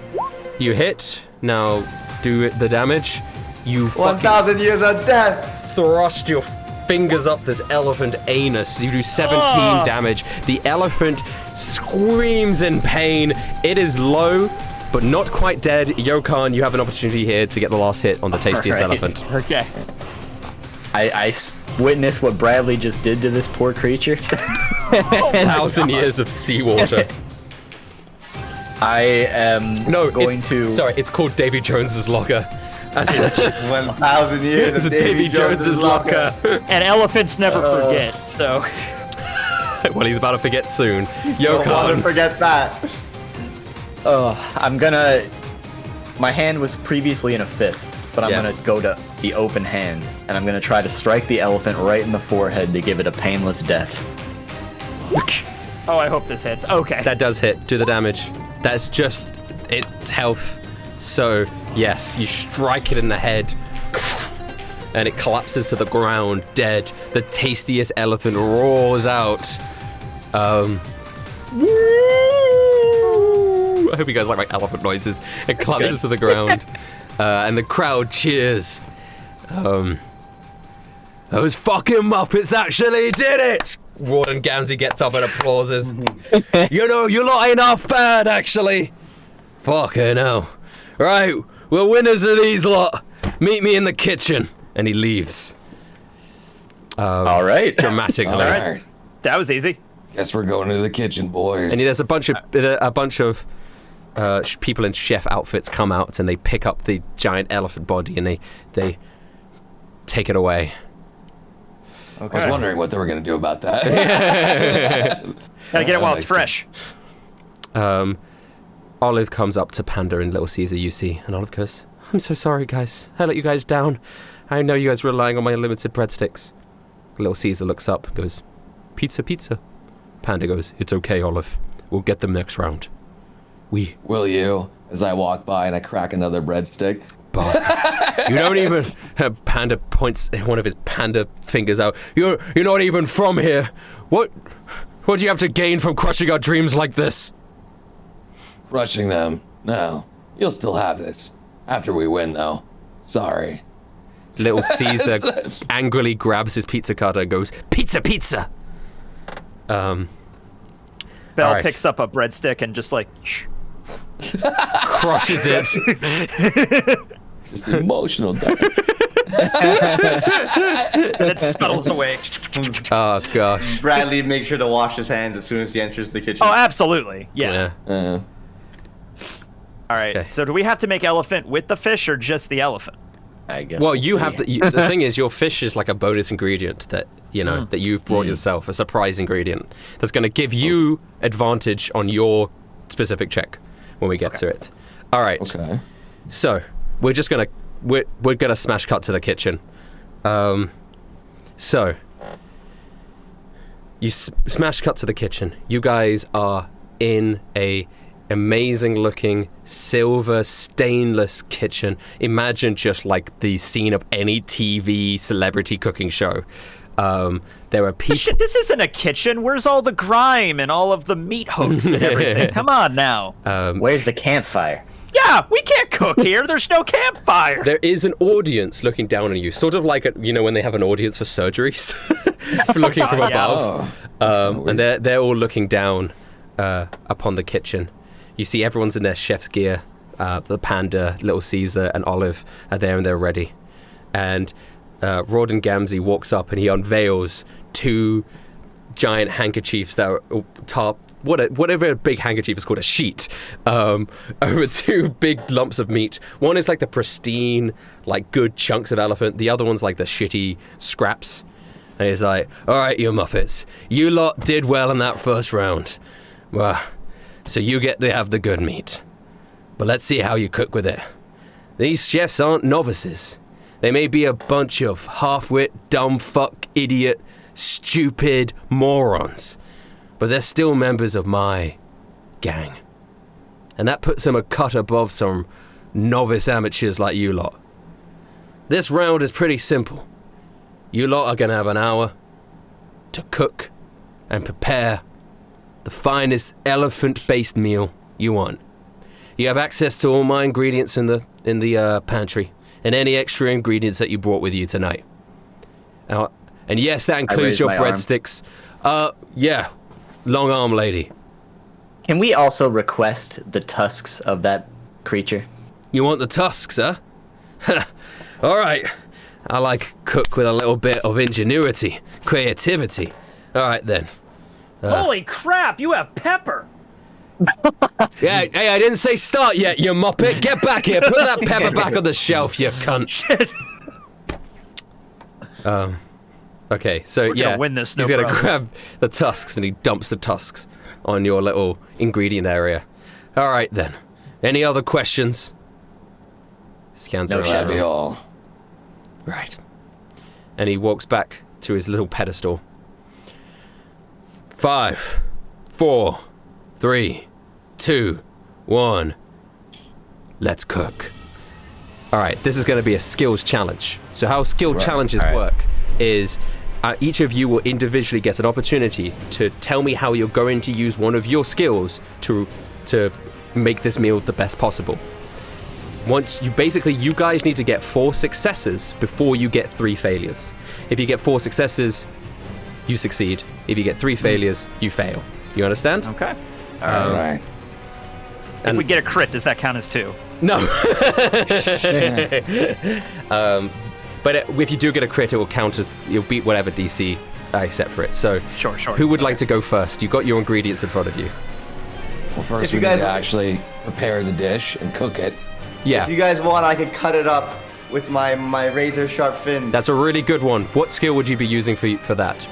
You hit. Now do the damage. You fucking 1,000 years of death. thrust your fingers up this elephant anus. You do 17 damage. The elephant screams in pain. It is low, but not quite dead. Yokan, you have an opportunity here to get the last hit on the tastiest Alright. elephant. Okay. I witnessed what Bradley just did to this poor creature. 1,000 years of seawater. I am going to. Sorry, it's called Davy Jones's locker. 1,000 years It's of Davy Jones's locker. And elephants never forget, so. Well, he's about to forget soon. Don't want to Yokan. forget that. I'm gonna. My hand was previously in a fist, but I'm Yeah. gonna go to the open hand, and I'm gonna try to strike the elephant right in the forehead to give it a painless death. Oh, I hope this hits. Okay. That does hit. Do the damage. That's just its health. So, yes, you strike it in the head, and it collapses to the ground, dead. The tastiest elephant roars out. Woo! I hope you guys like my elephant noises. It collapses to the ground, and the crowd cheers. Those fucking Muppets actually did it! Rawdon Gamsey gets up and applauses. You know, you lot ain't half bad, actually. Fucking hell. Right, we're winners of these lot. Meet me in the kitchen. And he leaves. All right. Dramatically. All right. That was easy. Guess we're going to the kitchen, boys. And there's a bunch of people in chef outfits come out and they pick up the giant elephant body and they take it away. I was wondering what they were going to do about that. Gotta get it while it's Makes fresh. Olive comes up to Panda and Little Caesar, you see, and Olive goes, I'm so sorry, guys. I let you guys down. I know you guys were relying on my unlimited breadsticks. Little Caesar looks up and goes, pizza, pizza. Panda goes, it's okay, Olive. We'll get them next round. Will you? As I walk by and I crack another breadstick. Bastard. You don't even... Panda points one of his panda fingers out. You're not even from here. What do you have to gain from crushing our dreams like this? Rushing them. No. You'll still have this. After we win, though. Sorry. Little Caesar angrily grabs his pizza cutter and goes, pizza, pizza! Belle Alright. picks up a breadstick and just like... Crushes it. Just emotional damage. and it scuttles away. Oh, gosh. Bradley makes sure to wash his hands as soon as he enters the kitchen. Oh, absolutely. Yeah. All right. Okay. So do we have to make elephant with the fish or just the elephant? I guess. Well, we'll you see. have the thing is, your fish is like a bonus ingredient that, you know, that you've brought yourself, a surprise ingredient that's going to give you advantage on your specific check when we get to it. All right. Okay. So we're just gonna smash cut to the kitchen. So you smash cut to the kitchen. You guys are in a amazing looking silver stainless kitchen. Imagine just like the scene of any TV celebrity cooking show. There are people. Shit, this isn't a kitchen. Where's all the grime and all of the meat hooks and everything? Come on now. Where's the campfire? Yeah, we can't cook here. There's no campfire. There is an audience looking down on you, sort of like when they have an audience for surgeries, for looking from above. And they're all looking down upon the kitchen. You see everyone's in their chef's gear. The Panda, Little Caesar, and Olive are there and they're ready. And Rawdon Gamsey walks up and he unveils two giant handkerchiefs that are whatever a big handkerchief is called, a sheet, over two big lumps of meat. One is like the pristine, like good chunks of elephant. The other one's like the shitty scraps. And he's like, all right, you Muppets, you lot did well in that first round. Well, so you get to have the good meat. But let's see how you cook with it. These chefs aren't novices. They may be a bunch of half-wit, dumb fuck, idiot, stupid morons, but they're still members of my gang. And that puts them a cut above some novice amateurs like you lot. This round is pretty simple. You lot are gonna have an hour to cook and prepare the finest elephant-based meal you want. You have access to all my ingredients in the pantry, and any extra ingredients that you brought with you tonight. And yes, that includes your breadsticks. Yeah, long arm lady. Can we also request the tusks of that creature? You want the tusks, huh? All right. I like cook with a little bit of ingenuity, creativity. All right, then. Holy crap, you have pepper! Yeah, hey, I didn't say start yet, you muppet. Get back here. Put that pepper back on the shelf, you cunt. Shit. Okay, so We're gonna win this, no he's gonna problem. grab the tusks and he dumps the tusks on your little ingredient area. All right, then. Any other questions? Scans No around. shadow. That'd be all. Right. And he walks back to his little pedestal. 5, 4, 3, 2, 1. Let's cook. All right, this is going to be a skills challenge. So how skill challenges work is each of you will individually get an opportunity to tell me how you're going to use one of your skills to make this meal the best possible. Once you guys need to get 4 successes before you get 3 failures. If you get 4 successes, you succeed. If you get 3 failures, you fail. You understand? Okay. All right. If we get a crit, does that count as 2? No. But if you do get a crit, it will count as you'll beat whatever DC I set for it. So, Sure. who would like to go first? You got your ingredients in front of you. Well, first If you we guys- need to actually prepare the dish and cook it. Yeah, If you guys want, I could cut it up with my razor sharp fins. that's a really good one. What skill would you be using for that?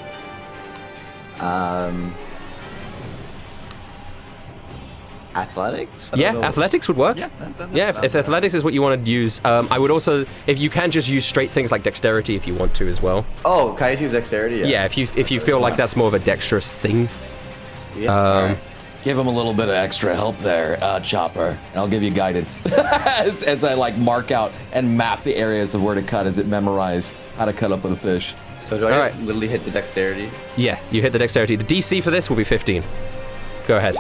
Athletics? I Yeah, don't know. athletics would work. Yeah. If athletics is what you want to use, I would also, if you can just use straight things like dexterity if you want to as well. Oh, can I just use dexterity? Yeah, if you feel like that's more of a dexterous thing. Yeah. Give him a little bit of extra help there, Chopper. And I'll give you guidance as I like mark out and map the areas of where to cut as it memorize how to cut up with a fish. So do I just Alright. literally hit the dexterity? Yeah, you hit the dexterity. The DC for this will be 15. Go ahead.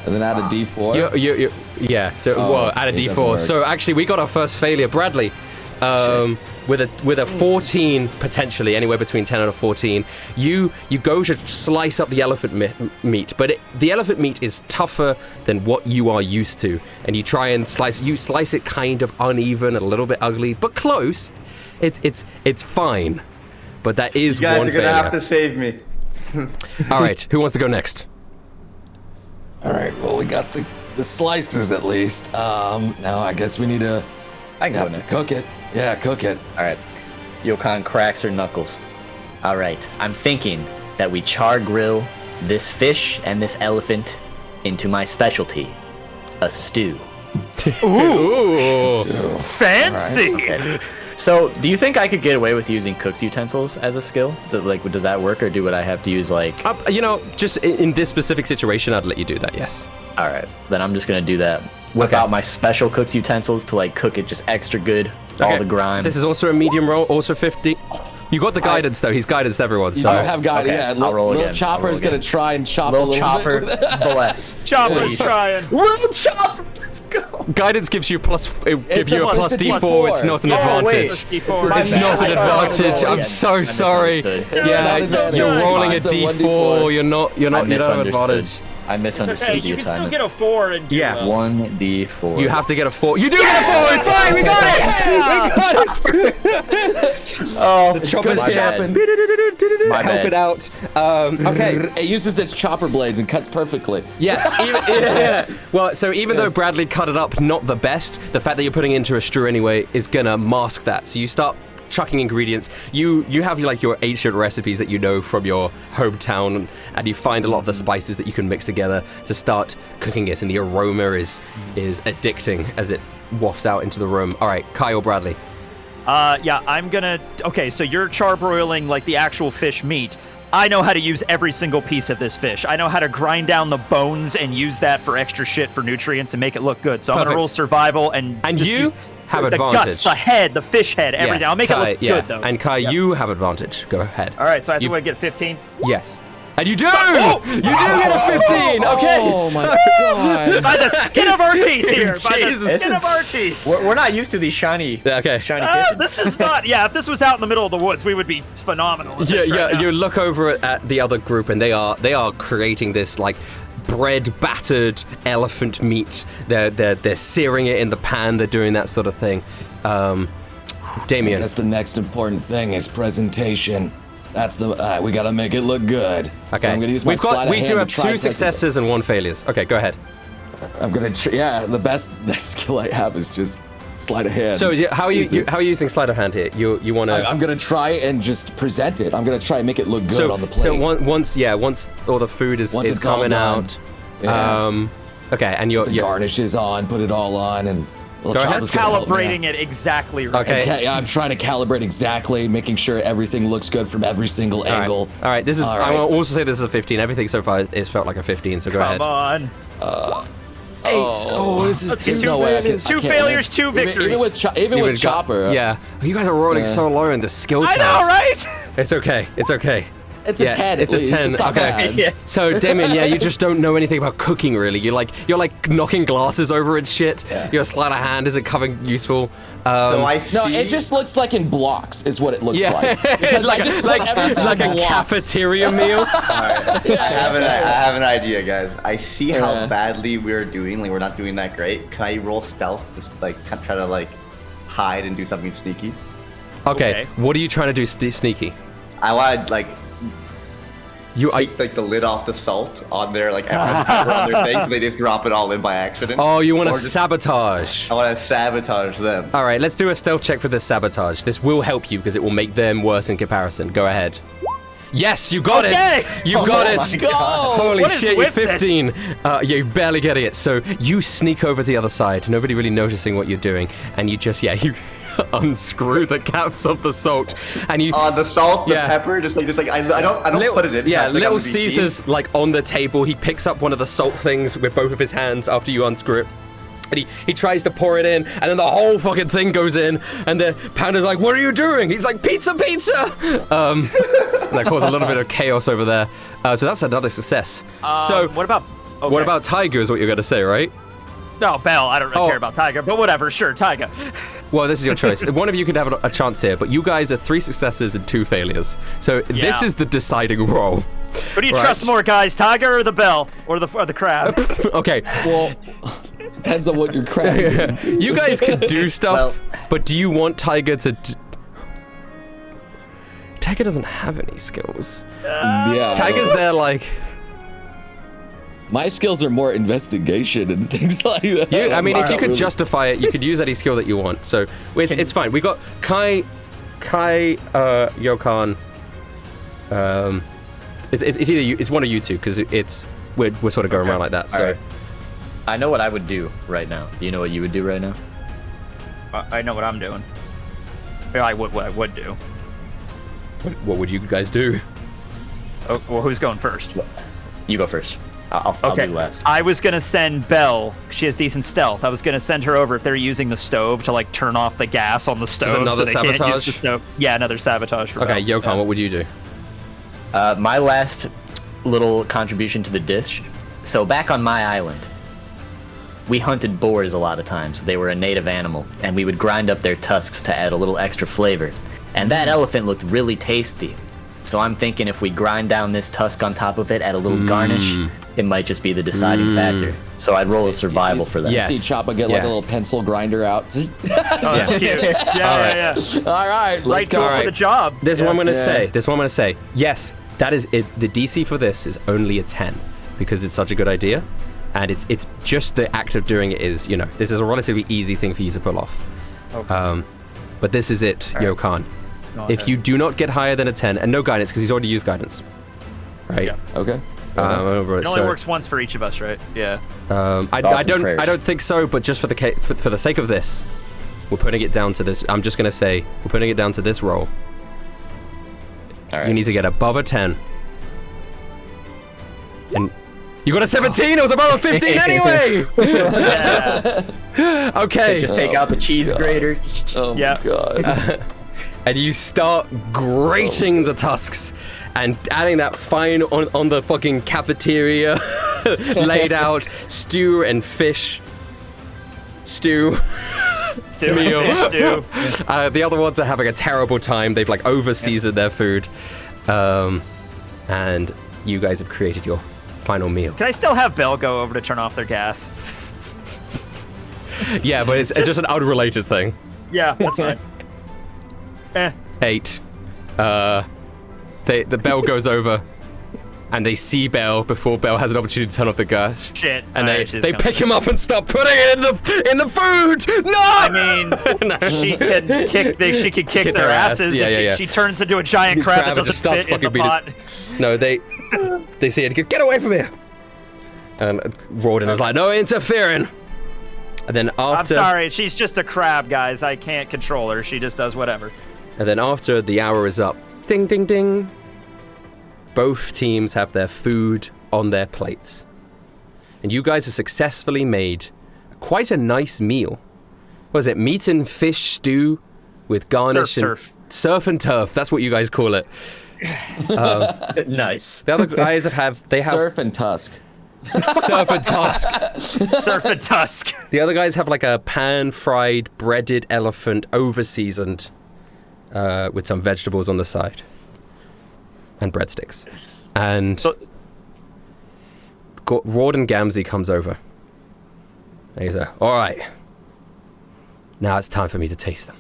And then add a D4. Yeah. So Oh, add a it doesn't D4. work. So actually, we got our first failure, Bradley. With a 14 potentially, anywhere between 10 and a 14, you go to slice up the elephant meat, but the elephant meat is tougher than what you are used to, and you try and slice it kind of uneven, a little bit ugly, but close. It's fine, but that is You guys one are gonna failure. have to save me. All right, who wants to go next? All right. Well, we got the slices at least. Now I guess we need to I can go next. cook it. Yeah, cook it. All right. Yokon cracks her knuckles. All right. I'm thinking that we char grill this fish and this elephant into my specialty, a stew. Ooh. Fancy! Okay. So, do you think I could get away with using cook's utensils as a skill? Does that work, or would I have to use like? Just in this specific situation, I'd let you do that. Yes. All right. Then I'm just gonna do that. Whip out my special cook's utensils to like cook it just extra good, all Okay. the grime. This is also a medium roll, also 50. You got the guidance though. He's guidance everyone. You So don't have guidance. okay, Yeah, I'll roll little again. Chopper's I'll roll gonna again. try and chop Little a little chopper, bit. bless. Chopper's Please. trying. Little Chopper, let's go. guidance gives you It's you a a plus it's D4. +4. It's not an Oh, advantage. wait. D4. It's not an I thought I was advantage. rolling I'm again. so I sorry. misunderstood. Yeah, It's not you're advantage. rolling a It's a D4. 1d4. You don't have advantage. I misunderstood Okay, the you can still assignment. get a 4 and do Yeah. well. 1d4. You have to get a 4. You do get a 4. It's fine. We got it. Oh, It's good My bad. chopping. My Help bad. it out. Okay. It uses its chopper blades and cuts perfectly. Yes. Well, so even though Bradley cut it up not the best, the fact that you're putting it into a stew anyway is gonna mask that. So you start chucking ingredients. You have like your ancient recipes that you know from your hometown, and you find a lot of the spices that you can mix together to start cooking it, and the aroma is addicting as it wafts out into the room. All right, Kyle Bradley. Yeah, I'm gonna... Okay, so you're charbroiling, like, the actual fish meat. I know how to use every single piece of this fish. I know how to grind down the bones and use that for extra shit for nutrients and make it look good. So I'm gonna roll survival and just you use have the advantage. guts, the head, the fish head, everything. I'll make it look good, though. And Kai, you have advantage. Go ahead. All right, so I think I get 15. Yes. And you do! You do get a 15! Okay, Oh my god. By the skin of our teeth here. By the Jesus. skin of our teeth. We're not used to these shiny kitchens. This is not... Yeah, if this was out in the middle of the woods, we would be phenomenal. Yeah. You look over at the other group, and they are creating this, like, bread battered elephant meat. They're searing it in the pan. They're doing that sort of thing. Damien. That's the next important thing is presentation. That's the we gotta make it look good. Okay. So I'm gonna use my sleight of we hand do have to try 2 successes and 1 failures. Okay, go ahead. I'm gonna the best skill I have is just sleight of hand. So how are you using sleight of hand here? You want to? I'm gonna try and just present it. I'm gonna try and make it look good on the plate. So once all the food is coming out. Yeah. Okay, and you're garnishes on, put it all on, and calibrating it exactly right. Okay. Yeah, I'm trying to calibrate exactly, making sure everything looks good from every single angle. All right. This is. I will also say this is a 15. Everything so far is felt like a 15. So go ahead. Come on. 8. Oh, this is Two failures. 2 failures, 2 victories. Even with Chopper. Yeah. You guys are rolling so low in the skill chart. I know, right? It's okay. It's okay. It's a 10. It's a 10. It's not okay. bad. So Damien, you just don't know anything about cooking, really. You're like knocking glasses over and shit. Yeah. Your sleight of hand isn't coming useful. So I see. No, it just looks like in blocks is what it looks like. like a cafeteria meal. All right. I have an idea, guys. I see how badly we're doing. Like, we're not doing that great. Can I roll stealth? Just like try to like hide and do something sneaky. Okay. What are you trying to do sneaky? I want like. Take the lid off the salt on their on their thing, so they just drop it all in by accident. Oh, you want to sabotage? I want to sabotage them. All right, let's do a stealth check for this sabotage. This will help you because it will make them worse in comparison. Go ahead. Yes, you got it. You got it. Holy shit, you're 15. You barely getting it. So you sneak over to the other side, nobody really noticing what you're doing, and you just you unscrew the caps of the salt, and you the salt, the pepper, just like I don't put it in. Yeah, Little Caesar's like on the table. He picks up one of the salt things with both of his hands after you unscrew it. And he tries to pour it in, and then the whole fucking thing goes in, and the Panda's like, "What are you doing?" He's like, "Pizza!" And that caused a little bit of chaos over there. So that's another success. So what about Tiger is what you're gonna say, right? No, Belle. I don't really care about Tiger, but whatever. Sure, Tiger. Well, this is your choice. One of you could have a chance here, but you guys are 3 successes and 2 failures. So this is the deciding roll. Who do you trust more, guys? Tiger or the Belle or the crab? Okay. Well, depends on what your crab is. You guys can do stuff, but do you want Tiger to? Tiger doesn't have any skills. Yeah. Tiger's there like. My skills are more investigation and things like that. If you could justify it, you could use any skill that you want. So it's fine. We got Kai, Yokan. It's one of you two because we're sort of going around like that. So right. I know what I would do right now. Do you know what you would do right now? I know what I'm doing. What I would do. What would you guys do? Oh, well, who's going first? You go first. I'll do last. I was gonna send Belle. She has decent stealth. I was gonna send her over if they're using the stove to like turn off the gas on the stove. Another so they sabotage? Can't use the stove. Yeah, another sabotage for Okay, Belle. Yokan, what would you do? My last little contribution to the dish. So back on my island, we hunted boars a lot of times. They were a native animal, and we would grind up their tusks to add a little extra flavor. And that elephant looked really tasty. So I'm thinking if we grind down this tusk on top of it, add a little garnish, it might just be the deciding factor. So I'd roll a survival for that. Yes. See Choppa get like a little pencil grinder out. That's cute. Yeah. All right, Right to it for the job. This is what I'm gonna say. This is what I'm gonna say. Yes, that is it. The DC for this is only a 10 because it's such a good idea, and it's just the act of doing it is, this is a relatively easy thing for you to pull off. Okay. But this is it, Yokan. If you do not get higher than a 10, and no guidance because he's already used guidance, right? Yeah. Okay. It only works once for each of us, right? Yeah. I don't think so, but just for the sake of this, we're putting it down to this. I'm just gonna say we're putting it down to this roll. All right. You need to get above a 10. And you got a 17. It was above a 15 anyway. Okay. Just take out the cheese grater. Oh my god. And you start grating the tusks and adding that fine on the fucking cafeteria laid out stew and fish stew. Meal. The other ones are having a terrible time. They've like over-seasoned their food. And you guys have created your final meal. Can I still have Belle go over to turn off their gas? Yeah, but it's just an unrelated thing. Yeah, that's fine. 8. The bell goes over, and they see Belle before Belle has an opportunity to turn off the gas. Shit. And they pick him up and start putting it in the food. No. I mean, she can kick their asses. Yeah. She turns into a giant crab that doesn't fit in the pot. No, they see it. Get away from here. And Rawdon is like, no interfering. And then after... I'm sorry, she's just a crab, guys. I can't control her. She just does whatever. And then after the hour is up, ding, ding, ding, both teams have their food on their plates. And you guys have successfully made quite a nice meal. What is it? Meat and fish stew with garnish and... Surf and turf. That's what you guys call it. Nice. The other guys have Surf and tusk. Surf and tusk. Surf and tusk. The other guys have like a pan-fried, breaded elephant, over-seasoned, with some vegetables on the side. And breadsticks. And Rawdon Gamzee comes over. And he's like, all right. Now it's time for me to taste them.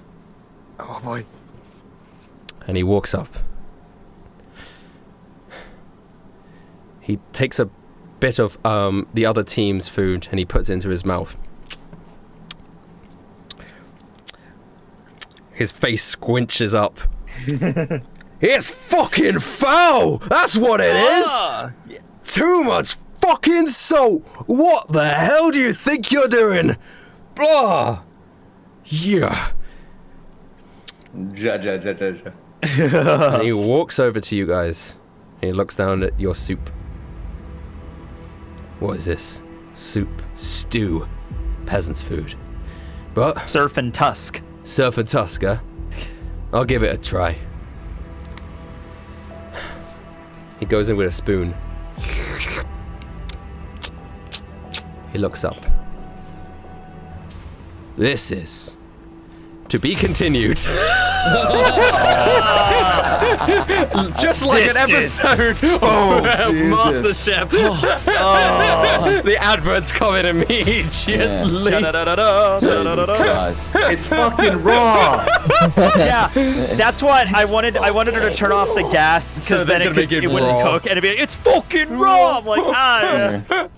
Oh, boy. And he walks up. He takes a bit of the other team's food and he puts it into his mouth. His face squinches up. It's fucking foul! That's what it is! Too much fucking salt! What the hell do you think you're doing? Blah! Yeah. And he walks over to you guys. And he looks down at your soup. What is this? Soup, stew, peasant's food. But Surf and tusk. Surf and tusk, huh? I'll give it a try. He goes in with a spoon. He looks up. This is to be continued. Just like an episode of MasterChef. The adverts come in immediately. Jesus Christ. It's fucking raw. Yeah, that's what I wanted. I wanted her to turn off the gas because So then it wouldn't raw. cook, and it'd be like, it's fucking raw. I'm like,